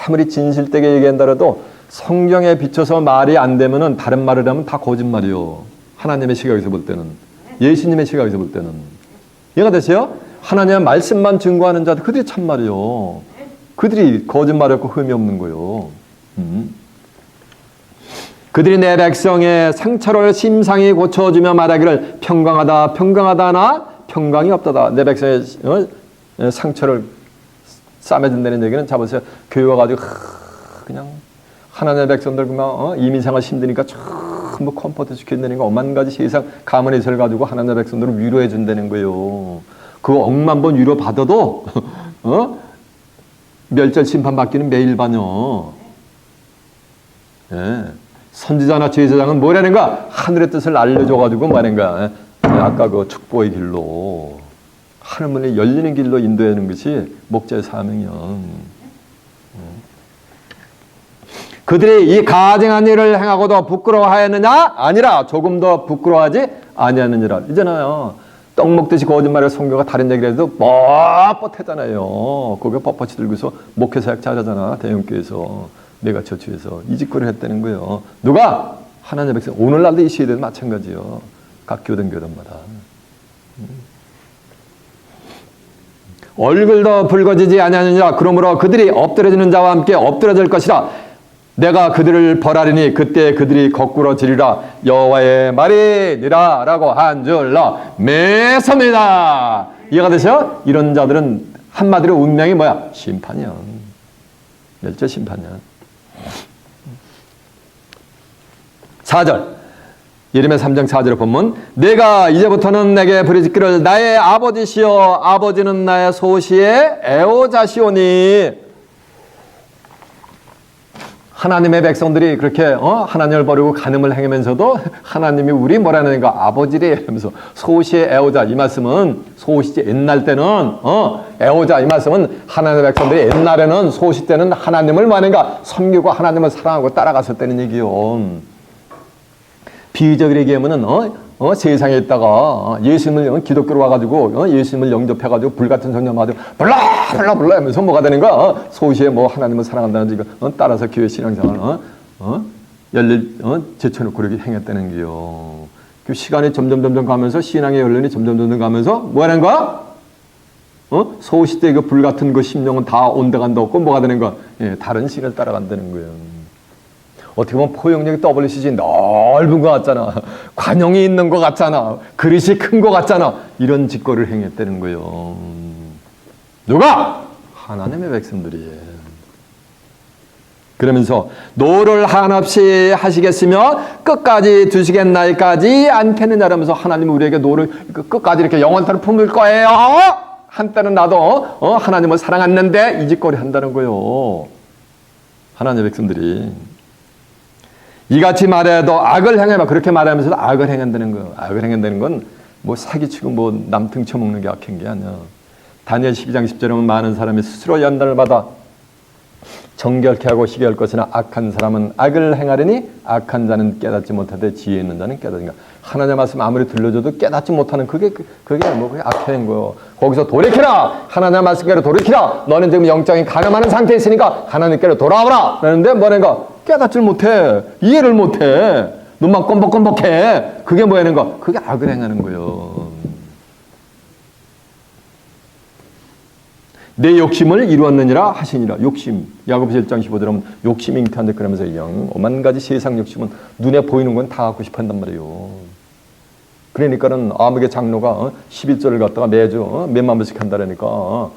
아무리 진실되게 얘기한다 해도 성경에 비춰서 말이 안 되면은 다른 말을 하면 다 거짓말이요. 하나님의 시각에서 볼 때는, 예수님의 시각에서 볼 때는. 이해가 되세요? 하나님의 말씀만 증거하는 자들 그들이 참말이요. 그들이 거짓말했고 흠이 없는 거요. 그들이 내 백성의 상처를 심상히 고쳐주며 말하기를 평강하다 평강하다나 평강이 없다다. 내 백성의 상처를 싸매준다는 얘기는 잡으세요. 교회 와가지고 그냥 하나님의 백성들 그만 이민생활 힘드니까 전부 컴포트 시킨다는 거 오만 가지 세상 가문의 있을 가지고 하나님의 백성들을 위로해 준다는 거예요. 그 억만 번 위로 받아도 멸절 심판 받기는 매일 반요. 예. 선지자나 제사장은 뭐라는가? 하늘의 뜻을 알려줘가지고 뭐라는가? 아까 그 축복의 길로 하늘문이 열리는 길로 인도하는 것이 목자의 사명이요. 그들이 이 가증한 일을 행하고도 부끄러워하였느냐? 아니라 조금 더 부끄러워하지 아니하느니라. 이제는요. 떡 먹듯이 거짓말을 성경과 다른 얘기를 해도 뻣뻣하잖아요. 거기에 뻣뻣이 들고서 목회사역 잘하잖아. 대형교회에서 메가처치에서 이 짓거리를 했다는 거예요. 누가? 하나님의 백성. 오늘날도 이 시대도 마찬가지요. 각 교단마다. 얼굴도 붉어지지 아니하느니라. 그러므로 그들이 엎드려지는 자와 함께 엎드려질 것이라. 내가 그들을 벌하리니 그때 그들이 거꾸로 지리라. 여호와의 말이니라 라고 한 줄로 매섭니다. 이해가 되세요? 이런 자들은 한마디로 운명이 뭐야? 심판이야. 멸절 심판이야. 4절 예레미야 3장 4절을 보면 내가 이제부터는 내게 부르짖기를 나의 아버지시여 아버지는 나의 소시의 애호자시오니. 하나님의 백성들이 그렇게 하나님을 버리고 간음을 행하면서도 하나님이 우리 뭐라는 거 아버지래 하면서 소시의 애호자. 이 말씀은 소시 옛날 때는 애호자 이 말씀은 하나님의 백성들이 옛날에는 소시 때는 하나님을 뭐하는가 섬기고 하나님을 사랑하고 따라갔을 때는 얘기요. 비유적으로 얘기하면은 세상에 있다가 예수님을 기독교로 와가지고 예수님을 영접해가지고 불같은 성령 맞아 불러 하면서 뭐가 되는 거야? 소시에 뭐 하나님을 사랑한다는 거 따라서 교회 신앙생활 제쳐놓고 그렇게 행했다는 게요. 그 시간이 점점 가면서 신앙의 연륜이 점점 가면서 뭐 하는 거야? 소시 때 그 불같은 그 심령은 다 온데간도 없고 뭐가 되는 거야? 예, 다른 신을 따라간다는 거예요. 어떻게 보면 포용력이 WCG 넓은 것 같잖아. 관용이 있는 것 같잖아. 그릇이 큰 것 같잖아. 이런 짓거리를 행했다는 거예요. 누가? 하나님의 백성들이. 그러면서 노를 한없이 하시겠으며 끝까지 두시겠나이까지 않겠느냐라면서 하나님이 우리에게 노를 끝까지 이렇게 영원토록 품을 거예요. 한때는 나도 하나님을 사랑했는데 이 짓거리 한다는 거예요. 하나님의 백성들이. 이같이 말해도 악을 행해봐. 그렇게 말하면서도 악을 행한다는 거예요. 악을 행한다는 건 뭐 사기치고 뭐 남 등쳐먹는 게 악한 게 아니야. 다니엘 12장 10절에 보면 많은 사람이 스스로 연단을 받아 정결케 하고 희게 할 것이나 악한 사람은 악을 행하려니 악한 자는 깨닫지 못하되 지혜 있는 자는 깨닫는가. 하나님의 말씀 아무리 들려줘도 깨닫지 못하는 그게 뭐 그게 악행인 거예요. 거기서 돌이키라. 하나님의 말씀께로 돌이키라. 너는 지금 영적인 가늠하는 상태에 있으니까 하나님께로 돌아오라. 그러는데 뭐라는가? 깨닫질 못해. 이해를 못해. 눈만 껌벅껌벅해. 그게 뭐라는가? 그게 악을 행하는 거예요. 내 욕심을 이루었느니라 하시니라. 욕심. 야고보서 1장 15절에 보면 욕심이 잉태한데 그러면서 오만 가지 세상 욕심은 눈에 보이는 건 다 갖고 싶어 한단 말이에요. 그러니까는 아무개 장로가 11절을 갖다가 매주 몇만 번씩 한다라니까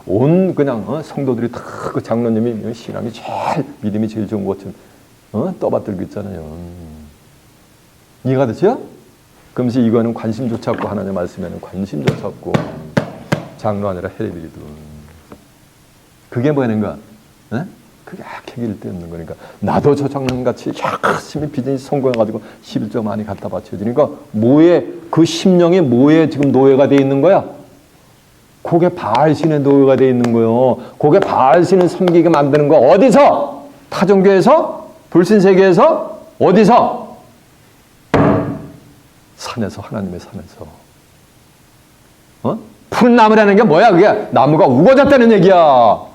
온 그냥 성도들이 다 그 장로님이 신앙이 제일 믿음이 제일 좋은 것처럼 떠받들고 있잖아요. 이해가 되죠? 그러면서 이거는 관심조차 없고 하나님의 말씀에는 관심조차 없고 장로 아니라 해리비리도 그게 뭐냐는가? 그게 악행일 때 없는 거니까 나도 저 장로님같이 열심히 비즈니스 성공해가지고 11조 많이 갖다 바쳐주니까 뭐에 그 심령이 뭐에 지금 노예가 돼 있는 거야? 그게 바알신의 노예가 돼 있는 거예요. 그게 바알신을 섬기게 만드는 거 어디서? 타종교에서? 불신세계에서? 어디서? 산에서, 하나님의 산에서. 푸른 나무라는 게 뭐야? 그게 나무가 우거졌다는 얘기야.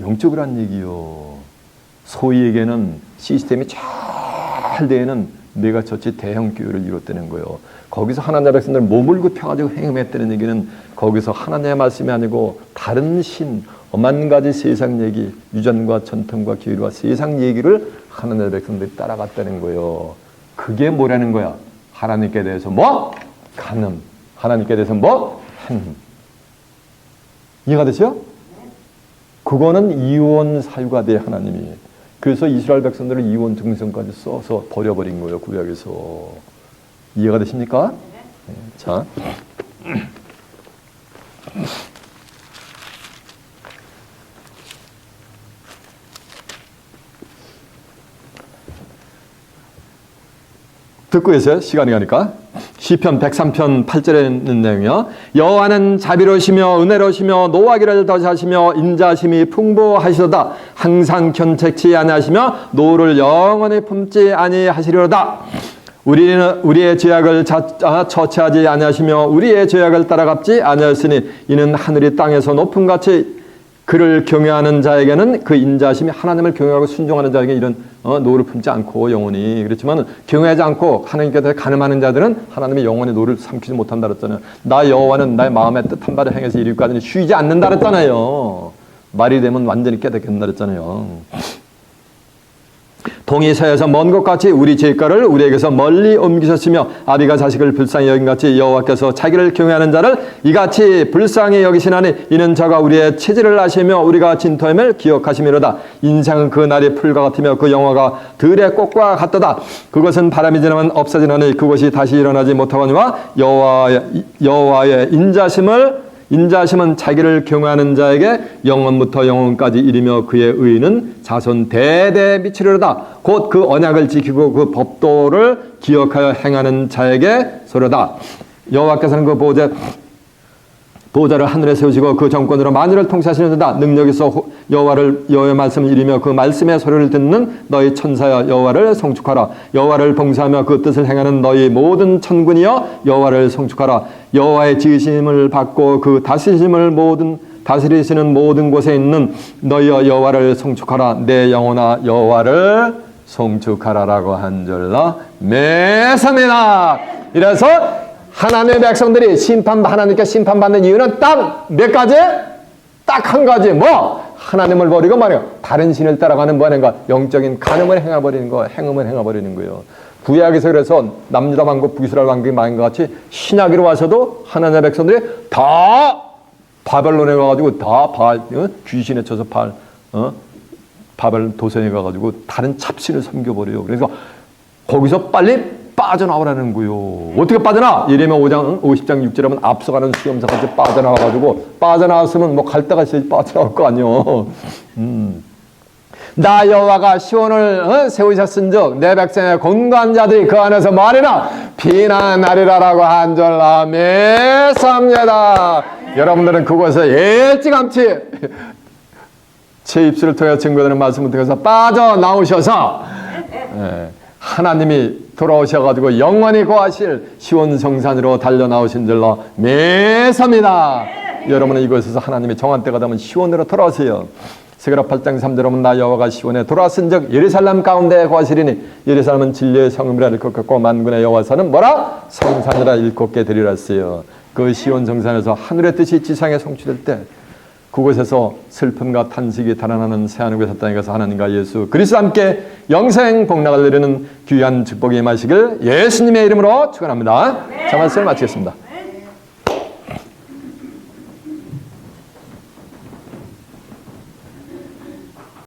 영적으로 한 얘기요. 소위 얘기는 시스템이 잘 되는 메가처치 대형 교회를 이뤘다는 거예요. 거기서 하나님의 백성들 몸을 굽혀가지고 행음했다는 얘기는 거기서 하나님의 말씀이 아니고 다른 신, 오만 가지 세상 얘기, 유전과 전통과 기율과 세상 얘기를 하나님의 백성들이 따라갔다는 거예요. 그게 뭐라는 거야? 하나님께 대해서 뭐? 간음. 하나님께 대해서 뭐? 행음. 이해가 되죠? 그거는 이원 사유가 돼 하나님이. 그래서 이스라엘 백성들을 이원 증성까지 써서 버려버린 거예요. 구약에서. 이해가 되십니까? 네. 자. 듣고 계세요? 시간이 가니까. 시편 103편 8절에 있는 내용이요. 여호와는 자비로우시며 은혜로우시며 노하기를 더하시며 인자심이 풍부하시도다. 항상 견책치 아니하시며 노를 영원히 품지 아니하시리로다. 우리는 우리의 죄악을 처치하지 아니하시며 우리의 죄악을 따라갑지 아니하였으니 이는 하늘이 땅에서 높음같이 그를 경외하는 자에게는 그 인자심이 하나님을 경외하고 순종하는 자에게 이런 노를 품지 않고 영원히. 그렇지만 경외하지 않고 하나님께 대해 간음하는 자들은 하나님의 영원히 노를 삼키지 못한다 그랬잖아요. 나 여호와는 나의 마음에 뜻한 바를 행해서 이르기까지는 쉬지 않는다 그랬잖아요. 말이 되면 완전히 깨닫겠다 그랬잖아요. 동이 서에서 먼 곳같이 우리 죄가를 우리에게서 멀리 옮기셨으며 아비가 자식을 불쌍히 여긴같이 여호와께서 자기를 경외하는 자를 이같이 불쌍히 여기시나니 이는 저가 우리의 체질을 아시며 우리가 진토임을 기억하심이로다. 인생은 그 날이 풀과 같으며 그 영화가 들의 꽃과 같도다. 그것은 바람이 지나면 없어지나니 그것이 다시 일어나지 못하거니와 여호와의 인자심은 자기를 경외하는 자에게 영원부터 영원까지 이르며 그의 의는 자손 대대 미치리로다. 곧 그 언약을 지키고 그 법도를 기억하여 행하는 자에게 소로다. 여호와께서는 그 보호자를 하늘에 세우시고 그 정권으로 만유를 통치하시는도다. 능력에서 여호와의 말씀을 이루며 그 말씀의 소리를 듣는 너희 천사여 여호와를 성축하라. 여호와를 봉사하며 그 뜻을 행하는 너희 모든 천군이여 여호와를 성축하라. 여호와의 지으심을 받고 그 다스리시는 모든 곳에 있는 너희여 여호와를 성축하라. 내 영혼아 여호와를 성축하라라고 한 줄로 매섭니다. 이래서 하나님의 백성들이 하나님께 심판받는 이유는 딱 몇 가지? 딱 한 가지. 뭐? 하나님을 버리고 말이야. 다른 신을 따라가는 뭐하는가? 영적인 간음을 행해버리는 거, 행음을 행해버리는 거예요. 구약에서 그래서 남유다 왕국, 북이스라엘 왕국이 망한 것 같이 신약으로 와서도 하나님의 백성들이 다 바벨론에 가가지고 다 귀신에 쳐서 바벨 도성에 가가지고 다른 잡신을 섬겨버려요. 그래서 거기서 빨리 빠져나오라는 거요. 어떻게 빠져나? 예레미야 5장 50장 6절에 보면 앞서가는 수염사같이 빠져나와가지고 빠져나왔으면 뭐 갈 데가 있어야지 빠져나올 거 아니요. 나 여호와가 시온을 세우셨은즉 내 백성의 건강한 자들이 그 안에서 말이나 피난하리라라고 한 줄 아멘합니다. 여러분들은 그곳에서 일찌감치 제 입술을 통해 증거되는 말씀을 통해서 빠져나오셔서 하나님이 돌아오셔가지고 영원히 거하실 시온 성산으로 달려나오신 줄로 매섭니다. 여러분은 이곳에서 하나님의 정한 때가 되면 시온으로 돌아오세요. 스가랴 8장 3절 보면 나 여호와가 시온에 돌아왔은즉 예루살렘 가운데 거하시리니 예루살렘은 진리의 성읍이라 일컫고 만군의 여호와서는 뭐라? 성산이라 일컫게 되리라 했어요. 그 시온 성산에서 하늘의 뜻이 지상에 성취될 때 그곳에서 슬픔과 탄식이 달아나는 새하늘과 새 땅에 가서 하나님과 예수 그리스도와 함께 영생 복락을 누리는 귀한 축복이 임하시길 예수님의 이름으로 축원합니다. 자, 말씀을 마치겠습니다.